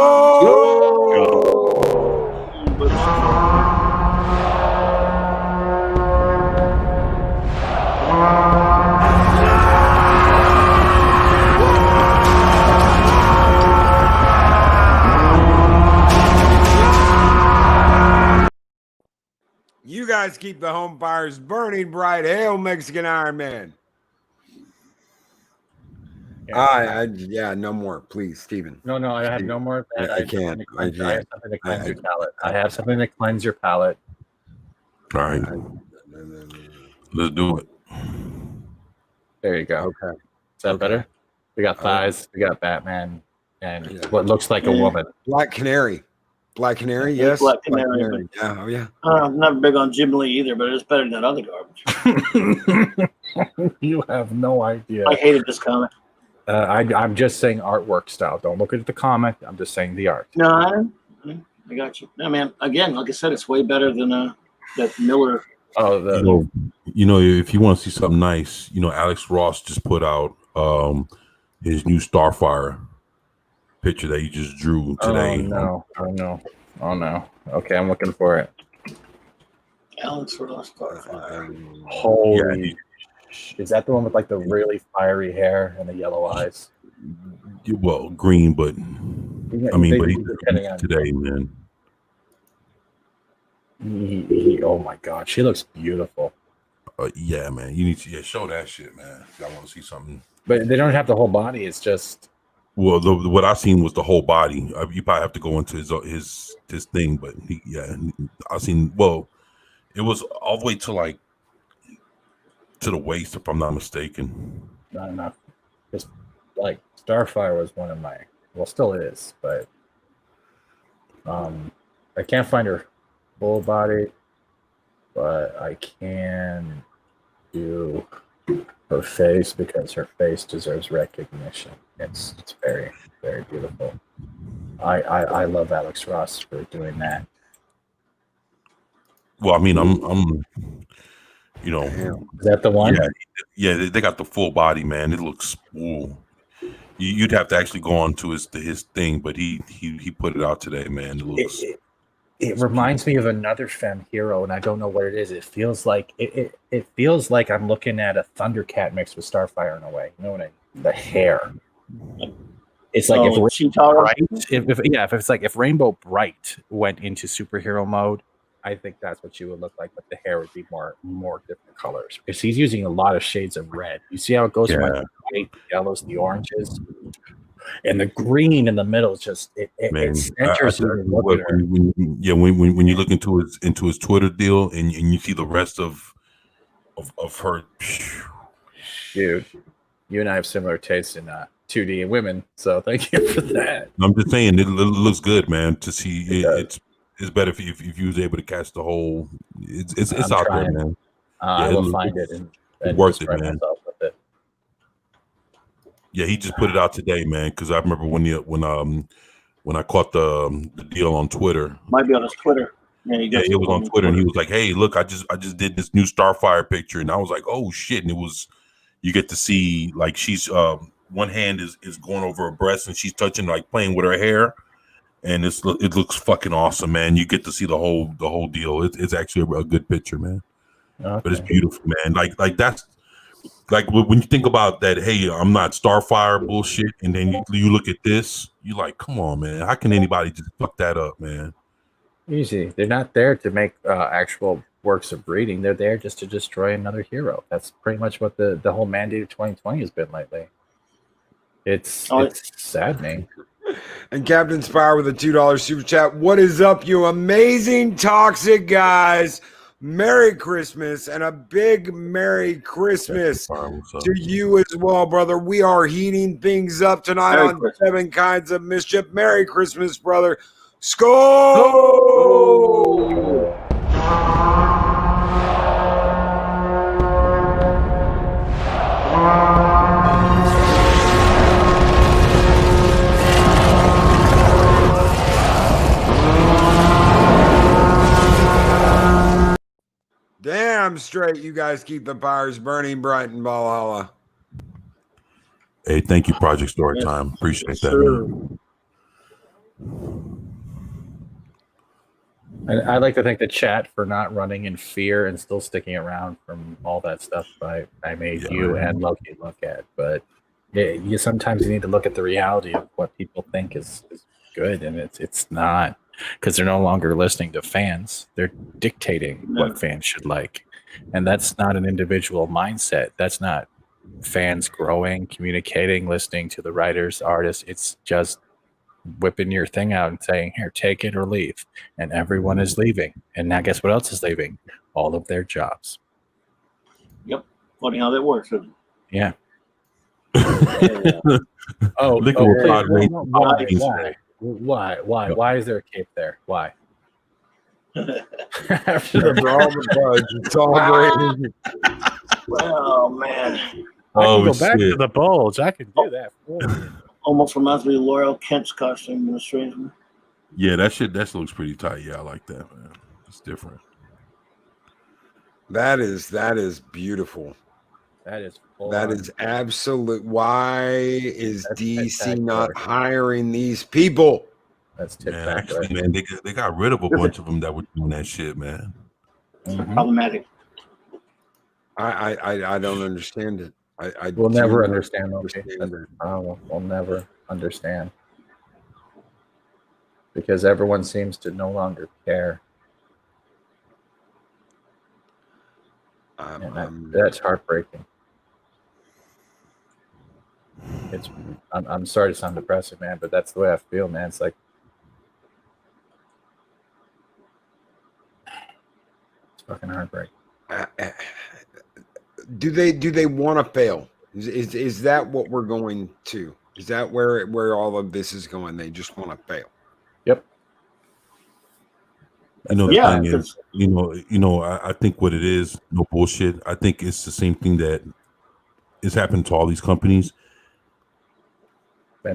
You guys keep the home fires burning bright. Hail, Mexican Iron Man. Yeah, no more, please, Steven. No, I have no more of that. I can't. I have something to cleanse your palate. I have something to cleanse your palate. All right, let's do it. There you go. Okay. Is that better? We got thighs. We got Batman, and what looks like a woman. Black Canary. Yes. Black Canary. Yeah. Oh yeah. I'm not big on Jim Lee either, but it's better than that other garbage. You have no idea. I hated this comic. I'm just saying artwork style. Don't look at the comic. I'm just saying the art. No, I got you. No, man. Again, like I said, it's way better than that Miller. Oh, if you want to see something nice, Alex Ross just put out his new Starfire picture that he just drew today. Oh no. Okay, I'm looking for it. Alex Ross Starfire. Holy. Is that the one with like the really fiery hair and the yellow eyes? Well, green, but I mean, but he's today, man. Oh my God, she looks beautiful. Yeah, man. You need to show that shit, man. I want to see something. But they don't have the whole body. It's just. Well, what I seen was the whole body. You probably have to go into his thing, but I seen. Well, it was all the way to the waist, if I'm not mistaken. Not enough. Just like Starfire was one of my, still is, but I can't find her full body. but I can do her face because her face deserves recognition. It's very, very beautiful. I love Alex Ross for doing that. Well, I mean, I'm you know, Is that the one? yeah, they got the full body, man. It looks ooh. You'd have to actually go on to his thing, but he put it out today, man. It looks. It reminds me of another femme hero, and I don't know what it is. It feels like it feels like I'm looking at a Thundercat mixed with Starfire in a way. You know what I mean? The hair. It's like if Rainbow Bright went into superhero mode, I think that's what she would look like, but the hair would be more different colors because he's using a lot of shades of red. You see how it goes from like the white, the yellows, the oranges, and the green in the middle. Is just it centers you. When you look into his Twitter deal and you see the rest of her, dude, you and I have similar tastes in 2D and women, so thank you for that. I'm just saying it looks good, man. To see it's better if you was able to catch the whole. It's out there, man. I will find it and worth it, man. Myself with it. Yeah, he just put it out today, man. Because I remember when I caught the deal on Twitter. Might be on his Twitter. Yeah, it was on Twitter, and he was like, "Hey, look, I just did this new Starfire picture," and I was like, "Oh shit!" And it was, you get to see like she's one hand is going over her breast and she's touching, like playing with her hair, and it looks fucking awesome, man. You get to see the whole deal. It's actually a good picture, man. Okay. But it's beautiful, man. Like that's like when you think about that. Hey, I'm not Starfire bullshit, and then you look at this, you like, come on, man. How can anybody just fuck that up, man? Easy. They're not there to make actual works of breeding. They're there just to destroy another hero. That's pretty much what the whole mandate of 2020 has been lately. It's saddening. And Captain Spire with a $2 super chat. What is up, you amazing toxic guys? Merry Christmas and a big Merry Christmas to you as well, brother. We are heating things up tonight on 7 Kinds of Mischief. Merry Christmas, brother. Skol! Damn straight, you guys keep the fires burning bright in Valhalla. Hey, thank you, Project Storytime. Appreciate that, man. And I like to thank the chat for not running in fear and still sticking around from all that stuff I made you and Loki look at. But you sometimes you need to look at the reality of what people think is good, and it's not, because they're no longer listening to fans. They're dictating what fans should like. And that's not an individual mindset. That's not fans growing, communicating, listening to the writers, artists. It's just whipping your thing out and saying, here, take it or leave. And everyone is leaving. And now guess what else is leaving? All of their jobs. Yep. Funny how that works, isn't it? Yeah. Why is there a cape there? Why? After the brawl, it's all great. Oh man! I can go back to the bulge. I can do that. Almost reminds me of Laurel Kent's costume in The Strangeman. Yeah, that looks pretty tight. Yeah, I like that, man. It's different. That is beautiful. That is absolute. Why is DC not hiring these people? That's actually, man, they got rid of a bunch of them that were doing that shit, man. Mm-hmm. Problematic. I don't understand it. I will never understand. We'll never understand, because everyone seems to no longer care. That's heartbreaking. I'm sorry to sound depressing, man, but that's the way I feel, man. It's like it's fucking heartbreaking. Do they want to fail? Is that what we're going to? Is that where all of this is going? They just want to fail. Yep. You know, the Yeah, thing because is, I think what it is, no bullshit. I think it's the same thing that is happening to all these companies.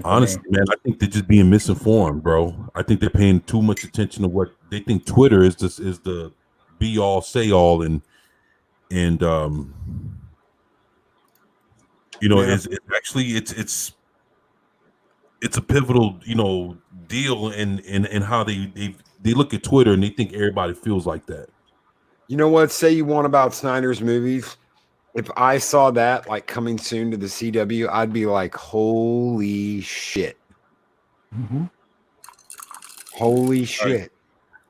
Honestly, man, I think they're just being misinformed, bro. I think they're paying too much attention to what they think Twitter is. This is the be all, say all, and Man, it's actually it's a pivotal, deal in how they look at Twitter and they think everybody feels like that. you know what? Say you want about Snyder's movies. If I saw that like coming soon to the CW, I'd be like, holy shit. Mm-hmm. Holy shit.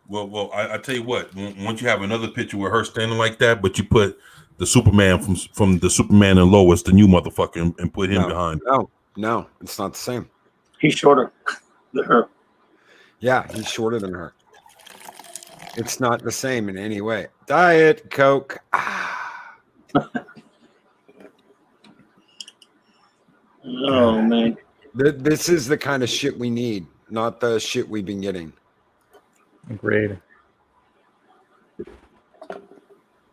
Well, I tell you what. Once you have another picture with her standing like that, but you put the Superman from the Superman and Lois, the new motherfucker, and put him behind. No, it's not the same. he's shorter than her. Yeah, he's shorter than her. It's not the same in any way. Diet Coke. Oh man. This is the kind of shit we need, not the shit we've been getting. Agreed.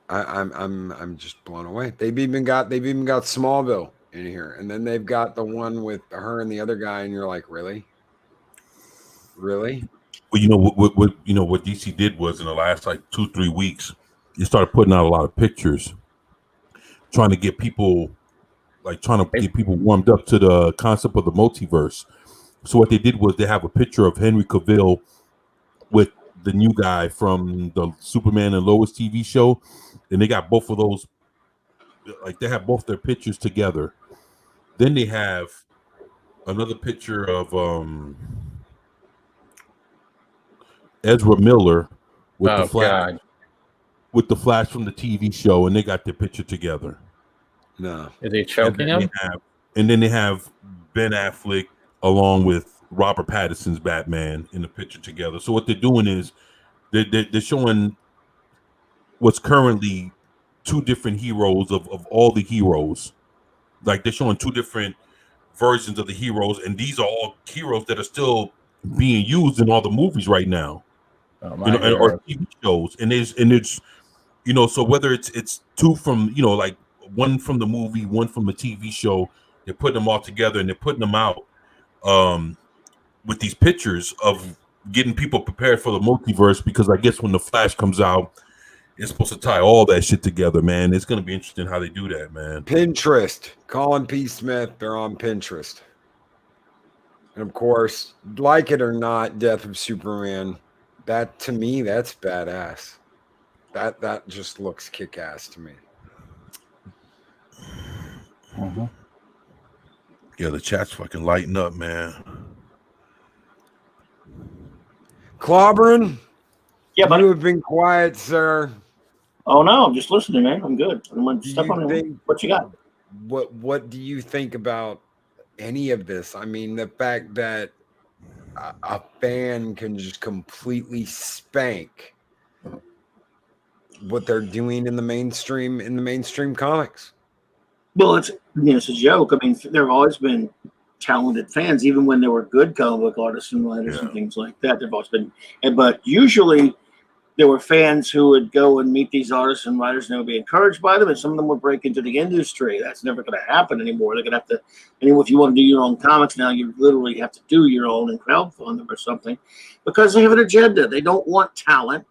I'm just blown away. They've even got Smallville in here, and then they've got the one with her and the other guy, and you're like, really? Well, what DC did was in the last like 2-3 weeks, they started putting out a lot of pictures, trying to get people warmed up to the concept of the multiverse. So what they did was they have a picture of Henry Cavill with the new guy from the Superman and Lois TV show, and they got both of those, like they have both their pictures together. Then they have another picture of Ezra Miller with the Flash, with the Flash from the TV show, and they got their picture together. No, is he choking him? And then they have Ben Affleck along with Robert Pattinson's Batman in the picture together. So what they're doing is they're showing what's currently two different heroes of all the heroes. Like they're showing two different versions of the heroes, and these are all heroes that are still being used in all the movies right now. Or TV shows, and it's so whether it's two from like one from the movie, one from the TV show, they're putting them all together and they're putting them out with these pictures of getting people prepared for the multiverse, because I guess when the Flash comes out, it's supposed to tie all that shit together, man. It's gonna be interesting how they do that, man. Pinterest, Colin P. Smith, they're on Pinterest. And of course, like it or not, Death of Superman, that to me, that's badass. That just looks kick-ass to me. Mm-hmm. Yeah, the chat's fucking lighting up, man. Clobberin, Yeah, but you have been quiet, sir. oh no, I'm just listening, man. I'm good. I'm gonna step on it. What you got? What do you think about any of this? I mean, the fact that a fan can just completely spank what they're doing in the mainstream comics. Well, it's a joke. I mean, there have always been talented fans, even when there were good comic book artists and writers and things like that. There've always been, but usually there were fans who would go and meet these artists and writers, and they would be encouraged by them, and some of them would break into the industry. That's never going to happen anymore. They're going to have to, if you want to do your own comics now, you literally have to do your own and crowdfund them or something, because they have an agenda. They don't want talent,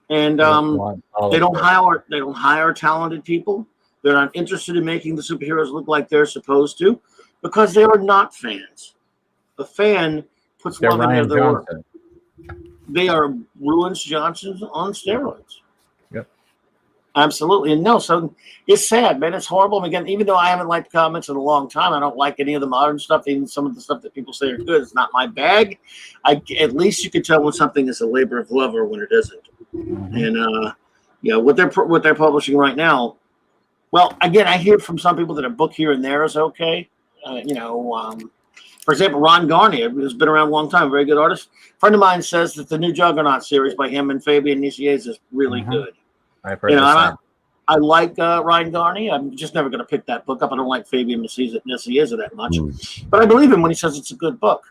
and they don't hire talented people. They're not interested in making the superheroes look like they're supposed to, because they are not fans. A fan puts love into their work. They are Ruins Johnsons on steroids. Yep. Absolutely. And no, so it's sad, man. It's horrible. And again, even though I haven't liked comics in a long time, I don't like any of the modern stuff. Even some of the stuff that people say are good, it's not my bag. At least you can tell when something is a labor of love or when it isn't. Mm-hmm. And what they're publishing right now. Well, again, I hear from some people that a book here and there is okay. For example, Ron Garnier, who's been around a long time, very good artist. A friend of mine says that the new Juggernaut series by him and Fabian Nicieza is really good. I've heard that. I like Ryan Garnier. I'm just never going to pick that book up. I don't like Fabian Nicieza that much. But I believe him when he says it's a good book.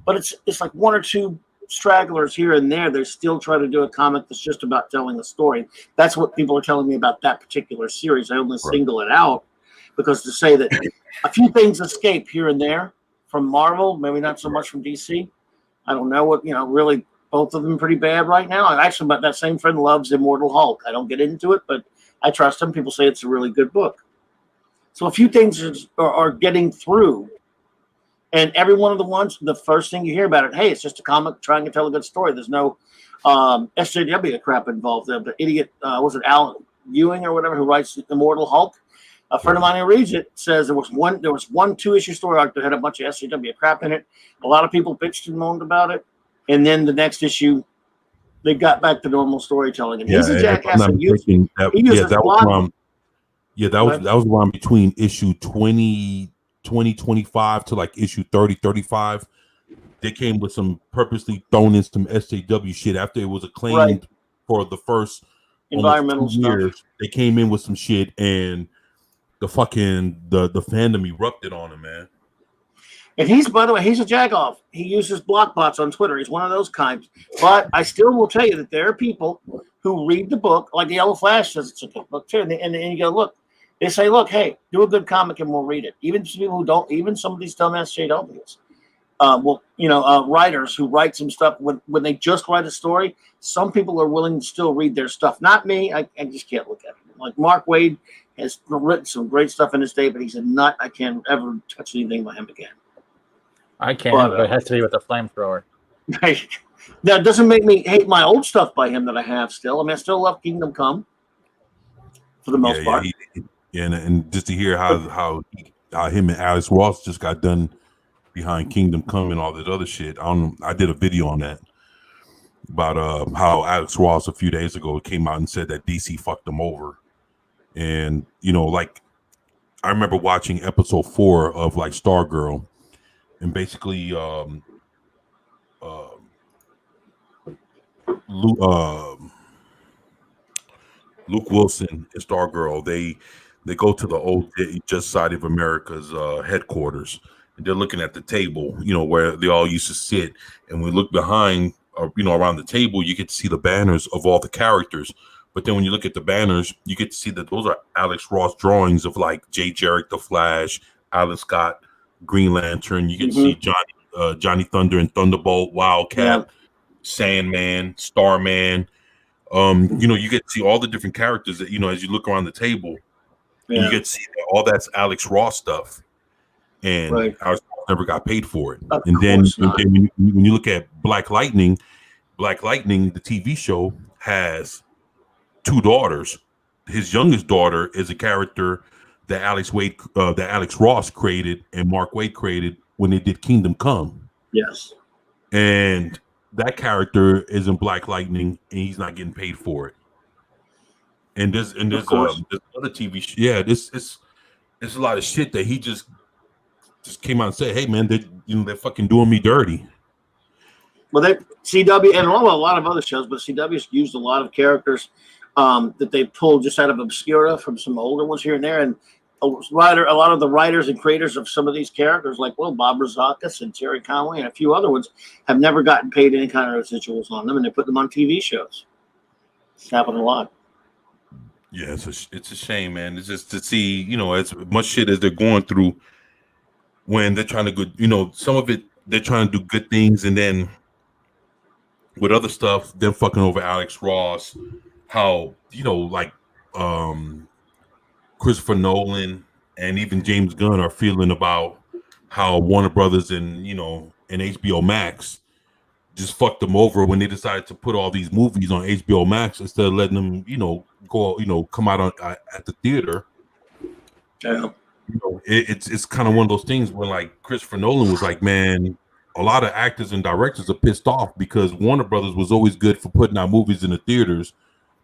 But it's like one or two stragglers here and there, they still try to do a comic that's just about telling a story. That's what people are telling me about that particular series. I only single it out because to say that a few things escape here and there from Marvel, maybe not so much from DC. I don't know what, really both of them pretty bad right now. And actually, but that same friend loves Immortal Hulk. I don't get into it, but I trust him. People say it's a really good book. So a few things are getting through. And every one of the ones, the first thing you hear about it, hey, it's just a comic trying to tell a good story. There's no SJW crap involved there. The idiot, was it Alan Ewing or whatever, who writes Immortal Hulk? A friend of mine who reads it says there was one 2-issue story arc that had a bunch of SJW crap in it. A lot of people bitched and moaned about it. And then the next issue, they got back to normal storytelling. And he's a jackass. That was around between issue 2025 to like issue 30-35. They came with some purposely thrown in some SJW shit after it was acclaimed for the first environmental years. Stuff. They came in with some shit and the fucking the fandom erupted on him, man. And he's, by the way, he's a jagoff. He uses block bots on Twitter. He's one of those kinds. But I still will tell you that there are people who read the book, like the Yellow Flash says it's a good book too. And you go, look, they say, look, hey, do a good comic and we'll read it. Even people who don't, even some of these dumbass JWs. Writers who write some stuff when they just write a story, some people are willing to still read their stuff. Not me. I just can't look at it. Like Mark Waid has written some great stuff in his day, but he's a nut. I can't ever touch anything by him again. I can, but it has to be with a flamethrower. That doesn't make me hate my old stuff by him that I have still. I mean, I still love Kingdom Come for the most part. And just to hear how him and Alex Ross just got done behind Kingdom Come and all that other shit. I did a video on that about how Alex Ross a few days ago came out and said that DC fucked him over. And like I remember watching episode 4 of like Stargirl. And basically, Luke Wilson and Stargirl, they go to the old Just Side of America's headquarters, and they're looking at the table, where they all used to sit. And we look behind, around the table, you get to see the banners of all the characters. But then when you look at the banners, you get to see that those are Alex Ross drawings of like Jay Jarrett, the Flash, Alan Scott, Green Lantern. You can see Johnny Thunder and Thunderbolt, Wildcat, Sandman, Starman. You get to see all the different characters that as you look around the table, and you get to see that all that's Alex Ross stuff, and Alex Ross never got paid for it. And then when you look at Black Lightning, the TV show has 2 daughters. His youngest daughter is a character that Alex Ross created and Mark Waid created when they did Kingdom Come. Yes. And that character is in Black Lightning and he's not getting paid for it. And there's other TV it's a lot of shit that he just came out and said, hey man, they're fucking doing me dirty. Well, CW and a lot of other shows, but CW's used a lot of characters that they pulled just out of obscura from some older ones here and there. And a lot of the writers and creators of some of these characters, like Bob Rozakis and Terry Conway and a few other ones, have never gotten paid any kind of residuals on them, and they put them on TV shows. It's happened a lot. Yeah, it's a shame, man. It's just to see, as much shit as they're going through when they're trying to go, some of it they're trying to do good things, and then with other stuff, they're fucking over Alex Ross. How Christopher Nolan and even James Gunn are feeling about how Warner Brothers and HBO Max just fucked them over when they decided to put all these movies on HBO Max instead of letting them come out at the theater. Yeah. It's kind of one of those things where like Christopher Nolan was like, man, a lot of actors and directors are pissed off because Warner Brothers was always good for putting out movies in the theaters.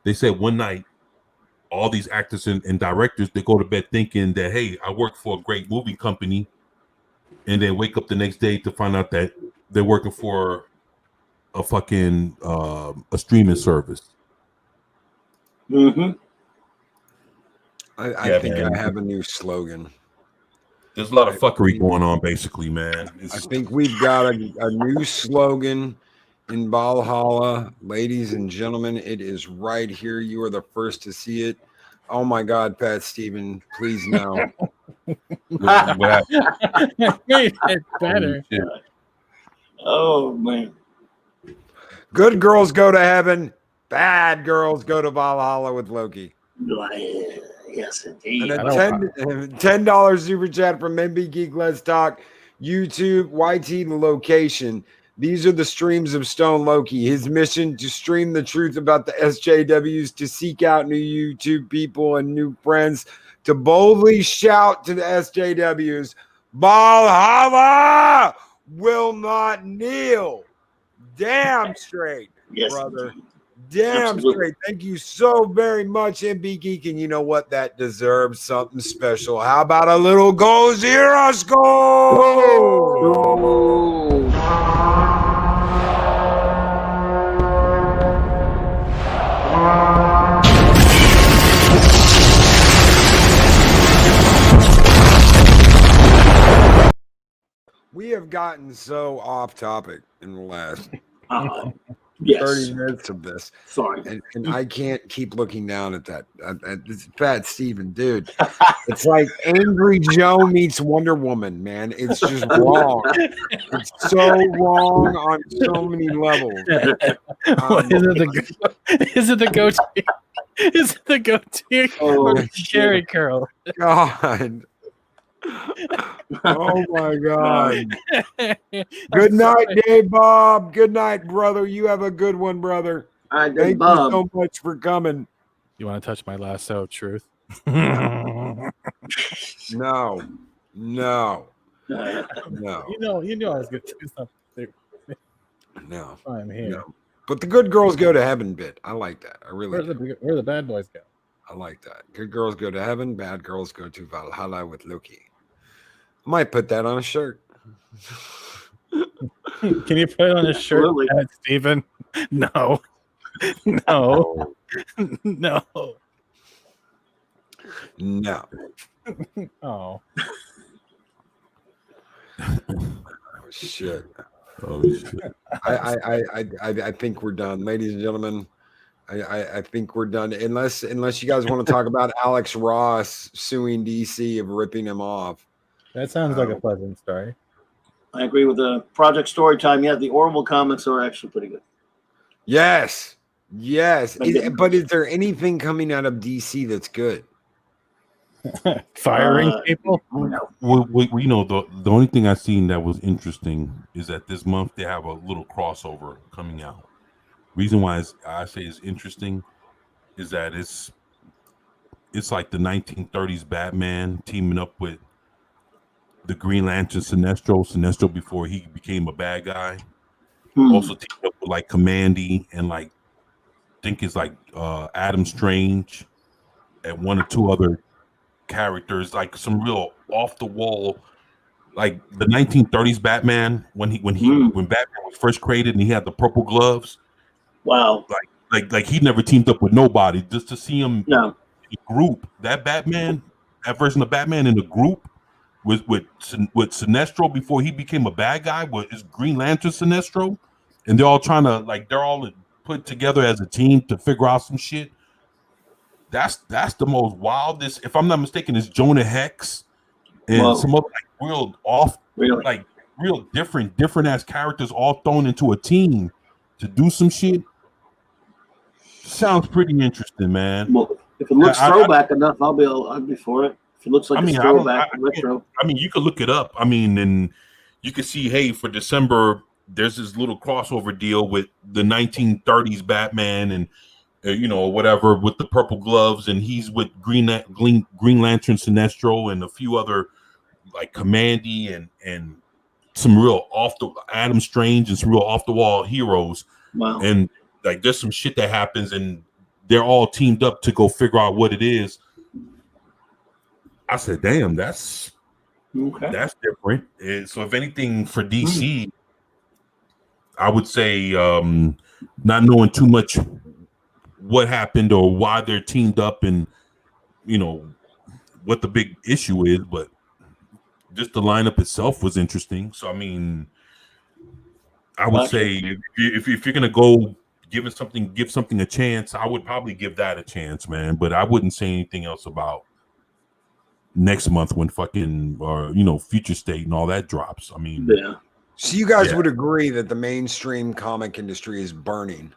They said one night, all these actors and directors, they go to bed thinking that, hey, I work for a great movie company, and then wake up the next day to find out that they're working for a fucking a streaming service. I think man. I have a new slogan. There's a lot of fuckery going on, basically, man. I think we've got a new slogan, in Valhalla. Ladies and gentlemen, it is right here. You are the first to see it. Oh my God, Pat Steven, please no. What Made it better. Oh man. Good girls go to heaven. Bad girls go to Valhalla with Loki. Yes, indeed. And a $10 super chat from MB Geek Let's Talk, YouTube, YT, the location. These are the streams of Stone Loki. His mission to stream the truth about the SJWs, to seek out new YouTube people and new friends, to boldly shout to the SJWs, Valhalla will not kneel. Damn straight, Yes, brother. indeed. Damn Absolutely. straight. Thank you so very much, MB Geek. And you know what? That deserves something special. How about a little Go Zeros Go? We have gotten so off topic in the last Yes. 30 minutes of this. Sorry. And I can't keep looking down at that. It's Pat Steven, dude. It's like Angry Joe meets Wonder Woman, man. It's just wrong. It's so wrong on so many levels. Is it the goatee? Is it the goatee or the Jerry curl? God. Oh my God. Good night, Dave Bob. Good night, brother. You have a good one, brother. All right, Thank Bob. you so much for coming. You want to touch my lasso of truth? No. No. No. You know I was going to do something. No. I'm here. No. But the good girls go to heaven bit. I like that. I really do. Where the bad boys go? I like that. Good girls go to heaven. Bad girls go to Valhalla with Loki. I might put that on a shirt. Can you put it on a shirt, Steven? No. No. No. No. Oh. Shit. Oh, shit. I think we're done, ladies and gentlemen. I think we're done. Unless you guys want to talk about Alex Ross suing DC of ripping him off. That sounds like a pleasant story. I agree with the Project Storytime. Yeah, the Orville comments are actually pretty good. Yes. But is there anything coming out of DC that's good? Firing people? No. Well, you know, the only thing I've seen that was interesting is that this month they have a little crossover coming out. Reason why I say it's interesting is that it's like the 1930s Batman teaming up with the Green Lantern Sinestro before he became a bad guy. Also teamed up with like Commandy and like I think it's like Adam Strange and one or two other characters, like some real off the wall, like the 1930s Batman when Batman was first created and he had the purple gloves. Wow. Like he never teamed up with nobody. Just to see him No. in a group, that version of Batman in the group with Sinestro before he became a bad guy was Green Lantern Sinestro, and they're all trying to they're all put together as a team to figure out some shit. That's the most wildest. If I'm not mistaken, it's Jonah Hex and some other real different ass characters all thrown into a team to do some shit. Sounds pretty interesting, man. Well, if it looks throwback enough, I'll be for it. If it looks like a throwback retro. I mean, you could look it up. I mean, and you can see, hey, for December, there's this little crossover deal with the 1930s Batman and whatever with the purple gloves, and he's with Green Lantern Sinestro and a few other like Commandy and some real Adam Strange and some real off the wall heroes. Wow. And like there's some shit that happens and they're all teamed up to go figure out what it is. I said, damn, that's different. And so if anything for DC, I would say not knowing too much what happened or why they're teamed up and what the big issue is, but just the lineup itself was interesting. So I mean, I would say if you're gonna go give something a chance, I would probably give that a chance, man. But I wouldn't say anything else about next month when fucking Future State and all that drops. I mean, Yeah. So you guys would agree that the mainstream comic industry is burning?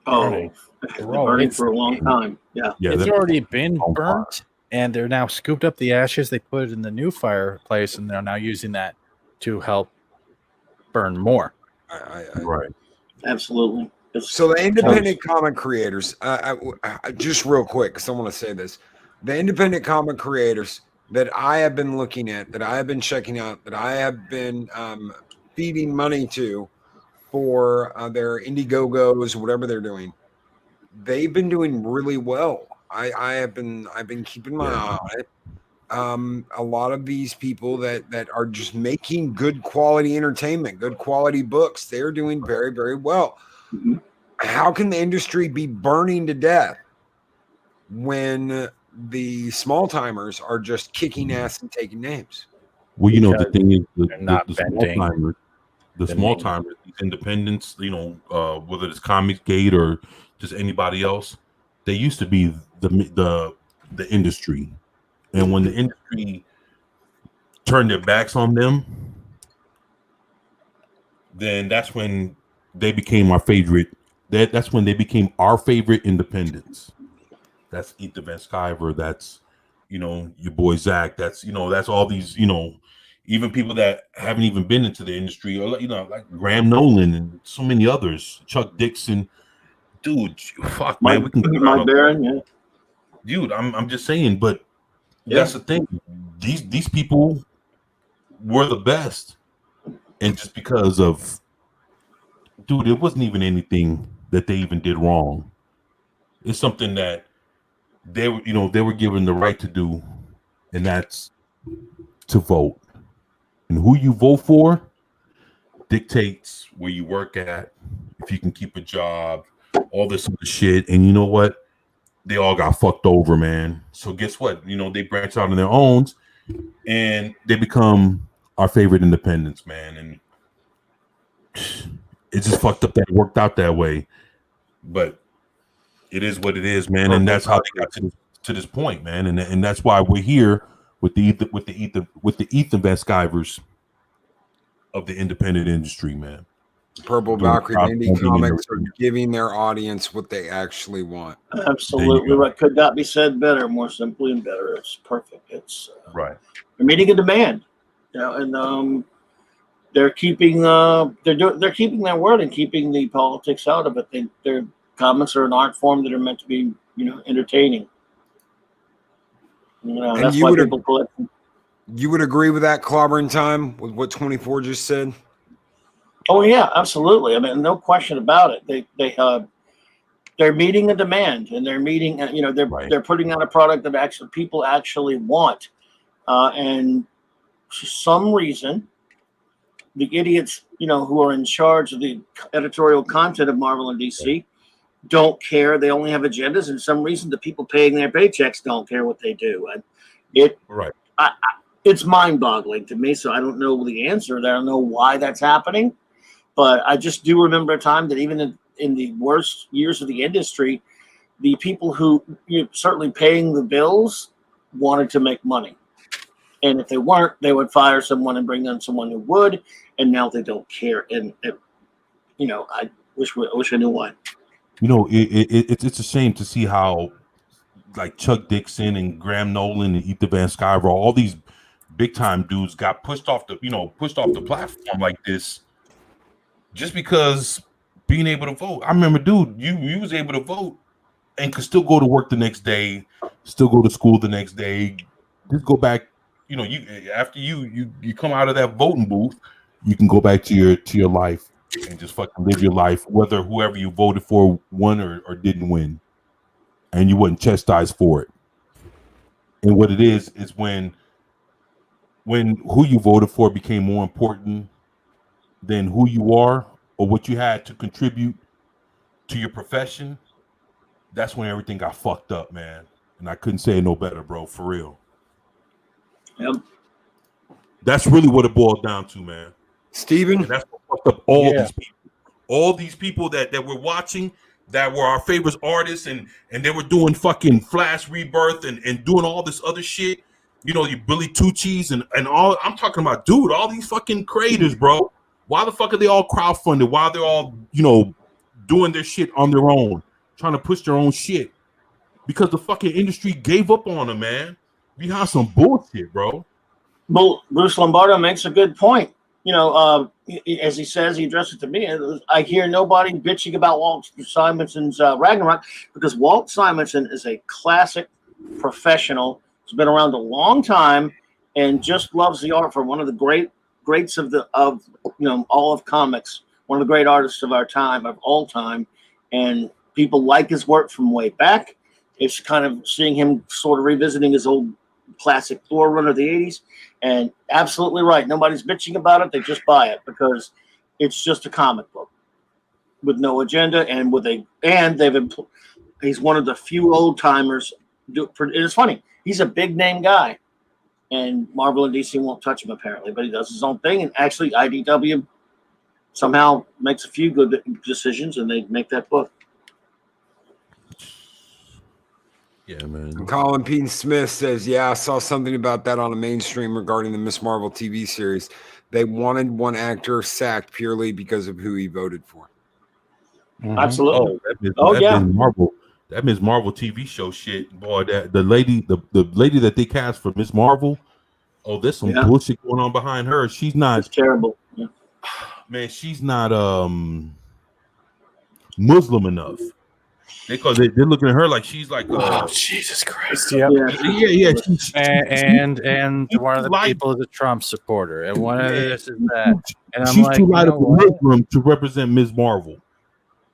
Oh, they're burning for a long time. Yeah. It's already been burnt, and they're now scooped up the ashes. They put it in the new fireplace, and they're now using that to help burn more. Right. Absolutely. So the independent comic creators, just real quick, because I want to say this. The independent comic creators that I have been looking at, that I have been checking out, that I have been feeding money to for their Indiegogos, whatever they're doing, they've been doing really well. I've been keeping my eye on it. A lot of these people that are just making good quality entertainment, good quality books, they're doing very, very well. Mm-hmm. How can the industry be burning to death when the small timers are just kicking ass and taking names? Well, the thing is, the small timers, these independents, whether it's Comics Gate or just anybody else, they used to be the industry, and when the industry turned their backs on them, then that's when they became our favorite. That's when they became our favorite independents. That's Ethan Van Sciver. That's your boy Zach. That's that's all these even people that haven't even been into the industry, or like Graham Nolan and so many others, Chuck Dixon. Dude, fuck, man, we can go Mike Barron, yeah. Dude, I'm just saying, but that's the thing. These people were the best, and just because of, dude, it wasn't even anything that they even did wrong. It's something that they were given the right to do, and that's to vote. And who you vote for dictates where you work at, if you can keep a job, all this other shit. And you know what? They all got fucked over, man. So guess what? They branch out on their own, and they become our favorite independents, man. And it just fucked up that it worked out that way. But it is what it is, man. And that's how they got to this point, man. And that's why we're here with the Ethan Van Scivers of the independent industry, man. Purple Valkyrie indie comics are giving their audience what they actually want. Absolutely right. Could not be said better, more simply and better. It's perfect. It's right. They're meeting a demand, and they're keeping they're keeping their word and keeping the politics out of it. Their comics are an art form that are meant to be entertaining. And that's why people collect them. You would agree with that, Clobberin Time, with what 24 just said? Oh yeah, absolutely. I mean, no question about it. They're meeting a demand, and they're meeting. They're putting out a product that people actually want, and for some reason, the idiots who are in charge of the editorial content of Marvel and DC don't care. They only have agendas, and for some reason, the people paying their paychecks don't care what they do. And it's mind-boggling to me. So I don't know the answer. I don't know why that's happening. But I just do remember a time that even in the worst years of the industry, the people who certainly paying the bills wanted to make money. And if they weren't, they would fire someone and bring in someone who would. And now they don't care. And, I wish I knew why. It's a shame to see how like Chuck Dixon and Graham Nolan and Ethan Van Sciver, all these big time dudes got pushed off the platform like this. Just because being able to vote. I remember, dude, you was able to vote and could still go to work the next day, still go to school the next day, just go back. After you come out of that voting booth, you can go back to your life and just fucking live your life, whether whoever you voted for won or didn't win, and you wasn't chastised for it. And what it is when who you voted for became more important than who you are or what you had to contribute to your profession, that's when everything got fucked up, man. And I couldn't say it no better, bro, for real. Yep. That's really what it boiled down to, man. Steven? And that's what fucked up these people. All these people that we're watching that were our favorite artists and they were doing fucking Flash Rebirth and doing all this other shit. You know, you Billy Tucci's and all. I'm talking about, dude, all these fucking creators, bro. Why the fuck are they all crowdfunded? Why they're all, you know, doing their shit on their own, trying to push their own shit? Because the fucking industry gave up on them, man. Behind some bullshit, bro. Well, Bruce Lombardo makes a good point. You know, as he says, he addressed it to me. I hear nobody bitching about Walt Simonson's Ragnarok because Walt Simonson is a classic professional. He's been around a long time and just loves the art for one of the greats of all of comics. One of the great artists of our time, of all time, and people like his work from way back. It's kind of seeing him sort of revisiting his old classic Thor run of the 80s. And absolutely right. Nobody's bitching about it. They just buy it because it's just a comic book with no agenda and he's one of the few old timers. It's funny. He's a big name guy and Marvel and DC won't touch him apparently, but he does his own thing. And actually IDW somehow makes a few good decisions and they make that book. Yeah, man. Colin P. Smith says, yeah, I saw something about that on a mainstream regarding the Miss Marvel TV series. They wanted one actor sacked purely because of who he voted for. Mm-hmm. Absolutely. That Miss Marvel TV show shit, boy. That the lady that they cast for Miss Marvel. Oh, there's some bullshit going on behind her. She's not. It's terrible. Yeah. Man, she's not Muslim enough. Because they're looking at her like she's like, oh Jesus Christ! Yeah. And one of the people is a Trump supporter, and one of this is that. And I'm she's like, too light of a Muslim to represent Ms. Marvel.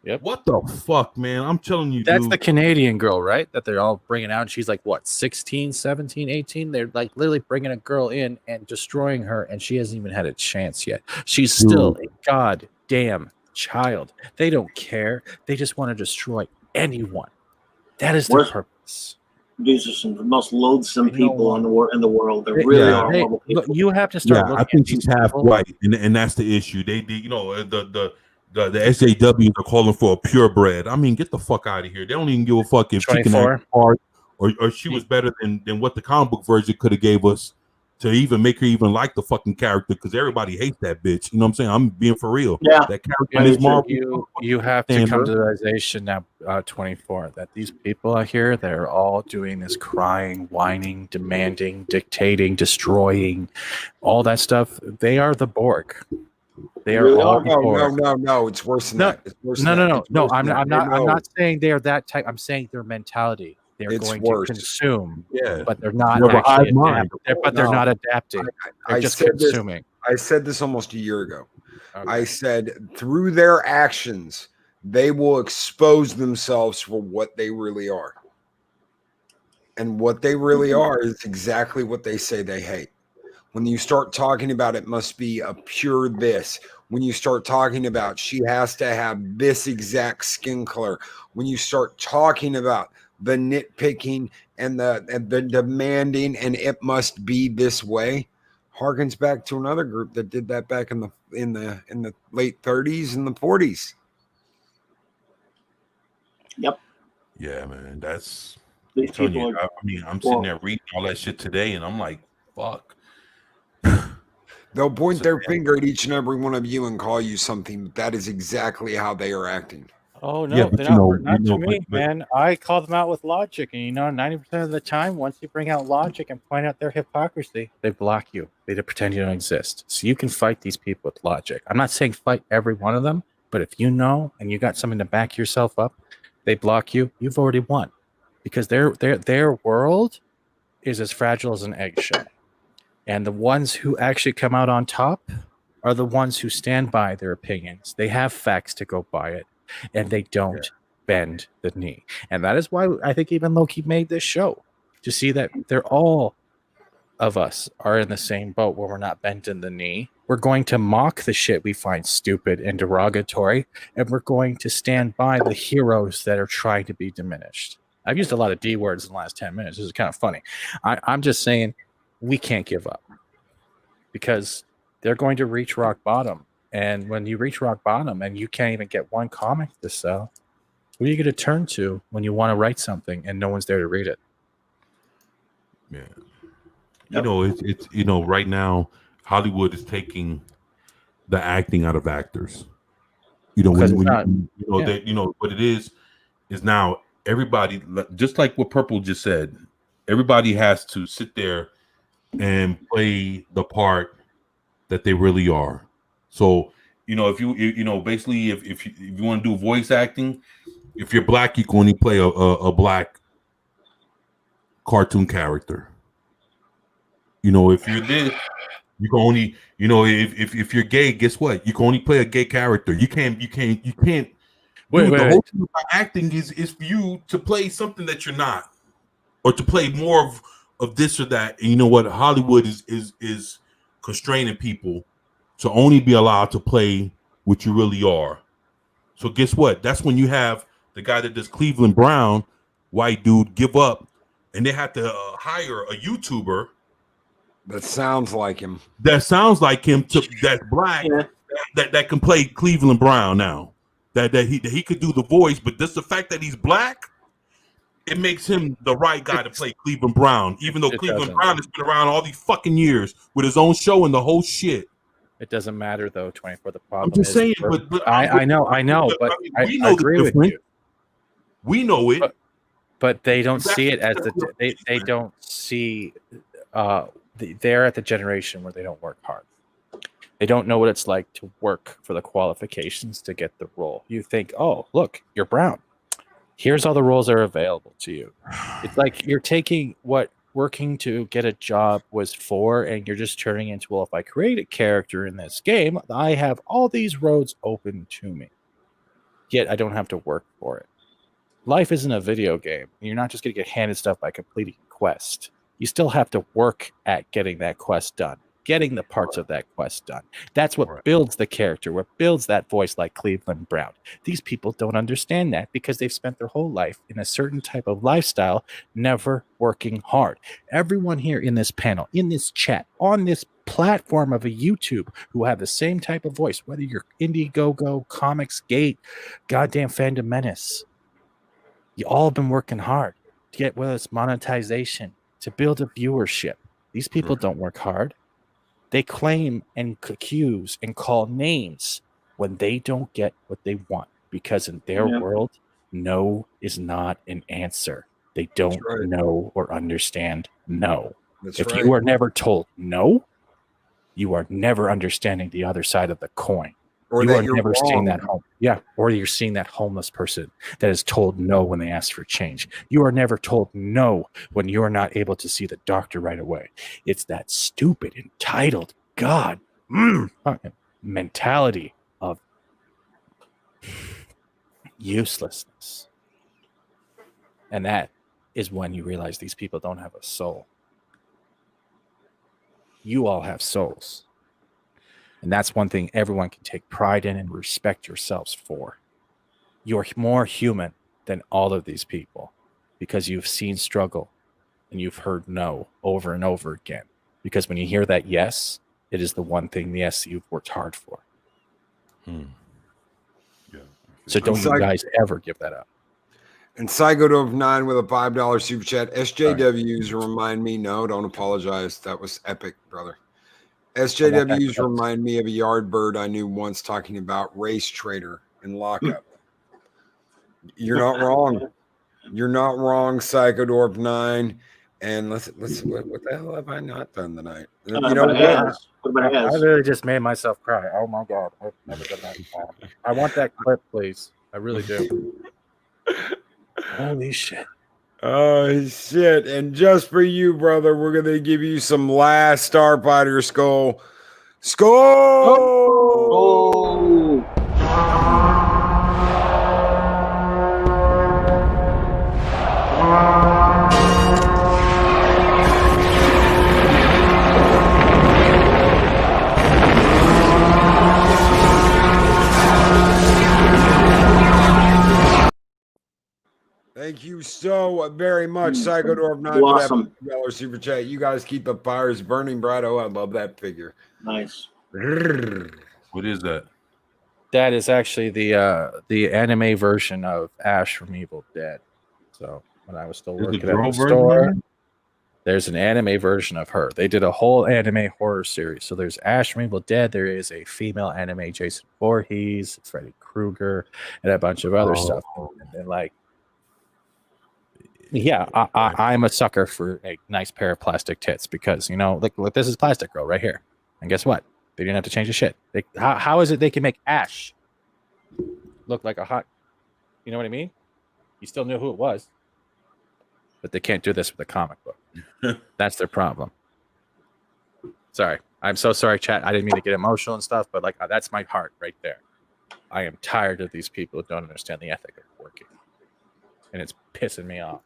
Yep. What the fuck, man? I'm telling you, that's dude. the Canadian girl, right? That they're all bringing out. And she's like, what, 16, 17, 18? They're like literally bringing a girl in and destroying her, and she hasn't even had a chance yet. She's still a goddamn child. They don't care. They just want to destroy anyone. That is their purpose. These are some of the most loathsome people in the world. They really are horrible people. You have to start looking. I think she's half white, and that's the issue. They you know, the SJWs are calling for a purebred. I mean, get the fuck out of here. They don't even give a fuck if she can act hard or she was better than what the comic book version could have gave us to even make her even like the fucking character, because everybody hates that bitch. You know what I'm saying? I'm being for real. Yeah. That character is Marvel. You have to come to the realization now, 24, that these people out here, they're all doing this crying, whining, demanding, dictating, destroying, all that stuff. They are the Borg. They are all Borg. No. It's worse than that. It's worse No. I'm not saying they're that type. I'm saying their mentality. They're going to consume, but they're not actually they're not adapting. They're just consuming. I said this almost a year ago. Okay. I said through their actions, they will expose themselves for what they really are. And what they really are is exactly what they say they hate. When you start talking about it must be a pure this. When you start talking about she has to have this exact skin color. When you start talking about the nitpicking and the demanding and it must be this way, harkens back to another group that did that back in the late 30s and the 40s. Yep. Yeah, man. That's these people. I'm sitting there reading all that shit today, and I'm like, fuck. They'll point their finger at each and every one of you and call you something, but that is exactly how they are acting. Oh no, not to me, man. I call them out with logic, and 90% of the time, once you bring out logic and point out their hypocrisy, they block you. They pretend you don't exist. So you can fight these people with logic. I'm not saying fight every one of them, but if you know and you got something to back yourself up, they block you. You've already won, because their world is as fragile as an eggshell, and the ones who actually come out on top are the ones who stand by their opinions. They have facts to go by it. And they don't bend the knee. And that is why I think even Loki made this show, to see that they're all of us are in the same boat where we're not bent in the knee. We're going to mock the shit we find stupid and derogatory, and we're going to stand by the heroes that are trying to be diminished. I've used a lot of D words in the last 10 minutes. This is kind of funny. I'm just saying we can't give up, because they're going to reach rock bottom. And when you reach rock bottom and you can't even get one comic to sell, who are you going to turn to when you want to write something and no one's there to read it? Yeah. Yep. It's right now Hollywood is taking the acting out of actors. Because it's not- What it is now everybody, just like what Purple just said, everybody has to sit there and play the part that they really are. So, if you basically if you want to do voice acting, if you're black, you can only play a black cartoon character. If you're this, you can only, if you're gay, guess what? You can only play a gay character. You can't. Wait. The whole thing about acting is for you to play something that you're not, or to play more of this or that. And you know what? Hollywood is constraining people to only be allowed to play what you really are. So guess what? That's when you have the guy that does Cleveland Brown, white dude, give up, and they have to hire a YouTuber That sounds like him. that's black, Yeah. that can play Cleveland Brown now. That he could do the voice, but just the fact that he's black, it makes him the right guy to play Cleveland Brown, even though It Cleveland doesn't. Brown has been around all these fucking years with his own show and the whole shit. It doesn't matter though. 24. The problem I'm just is, saying, but I know, but we I know agree the with difference. you. We know it. But they don't That's- see it as that's what they don't see. They're at the generation where they don't work hard. They don't know what it's like to work for the qualifications to get the role. You think, oh, look, you're brown. Here's all the roles that are available to you. It's like you're taking what working to get a job was for, and you're just turning into, well, if I create a character in this game, I have all these roads open to me. Yet I don't have to work for it. Life isn't a video game. You're not just going to get handed stuff by completing a quest. You still have to work at getting that quest done, getting the parts of that quest done. That's what builds the character, what builds that voice like Cleveland Brown. These people don't understand that because they've spent their whole life in a certain type of lifestyle, never working hard. Everyone here in this panel, in this chat, on this platform of a YouTube who have the same type of voice, whether you're Indiegogo, Comics Gate, goddamn Fandom Menace, you all have been working hard to get, whether it's monetization, to build a viewership. These people don't work hard. They claim and accuse and call names when they don't get what they want, because in their world, no is not an answer. They don't know or understand no. If you are never told no, you are never understanding the other side of the coin. Or you that are you're never wrong. seeing that home. Yeah. Or you're seeing that homeless person that is told no when they ask for change. You are never told no when you are not able to see the doctor right away. It's that stupid, entitled God fucking mentality of uselessness. And that is when you realize these people don't have a soul. You all have souls. And that's one thing everyone can take pride in and respect yourselves for. You're more human than all of these people because you've seen struggle and you've heard no over and over again. Because when you hear that yes, it is the one thing, yes, you've worked hard for. Yeah. So don't you guys ever give that up. And Psycho9 with a $5 super chat. SJWs remind me. No, don't apologize. That was epic, brother. SJWs remind me of a yard bird I knew once talking about race trader and lockup. You're not wrong. You're not wrong, Psychodorp9. And let's what the hell have I not done tonight? You know what? I really just made myself cry. Oh my god. I've never done that. I want that clip, please. I really do. Holy shit. Oh shit. And just for you, brother, we're gonna give you some last Starfighter skull. Skull! Thank you so very much, Psychodorp9, Awesome. for that $5 super chat. You guys keep the fires burning bright. Oh, I love that figure. Nice. What is that? That is actually the anime version of Ash from Evil Dead. So when I was still There's a working at girl the version store, of it? there's an anime version of her. They did a whole anime horror series. So there's Ash from Evil Dead. There is a female anime Jason Voorhees, Freddy Krueger, and a bunch of other stuff. And like, yeah, I'm a sucker for a nice pair of plastic tits because, you know, look, this is Plastic Girl right here. And guess what? They didn't have to change the shit. How is it they can make Ash look like a hot, you know what I mean? You still knew who it was, but they can't do this with a comic book. That's their problem. Sorry. I'm so sorry, chat. I didn't mean to get emotional and stuff, but like that's my heart right there. I am tired of these people who don't understand the ethic of working. And it's pissing me off.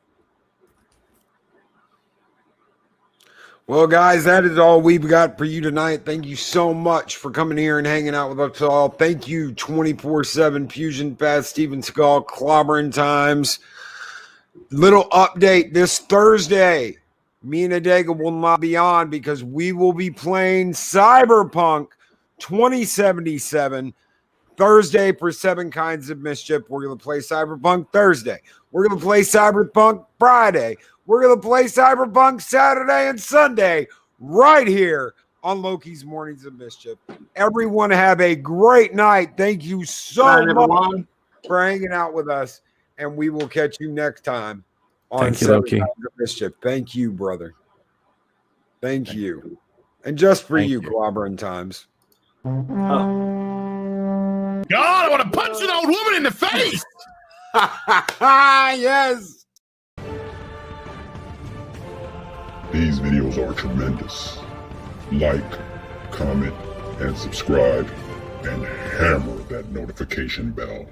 Well, guys, that is all we've got for you tonight. Thank you so much for coming here and hanging out with us all. Thank you, 24/7 Fusion Fest, Steven Seagal, Clobberin Times. Little update this Thursday. Me and Adega will not be on because we will be playing Cyberpunk 2077 Thursday for 7 Kinds of Mischief. We're going to play Cyberpunk Thursday. We're going to play Cyberpunk Friday. We're going to play Cyberpunk Saturday and Sunday right here on Loki's Mornings of Mischief. Everyone have a great night. Thank you so much for hanging out with us, and we will catch you next time on Thank you, 7 Loki. Kinds of Mischief. Thank you, brother. Thank you. And just for you, Clobberin Times. God, I want to punch an old woman in the face. Yes. These videos are tremendous. Like, comment, and subscribe, and hammer that notification bell.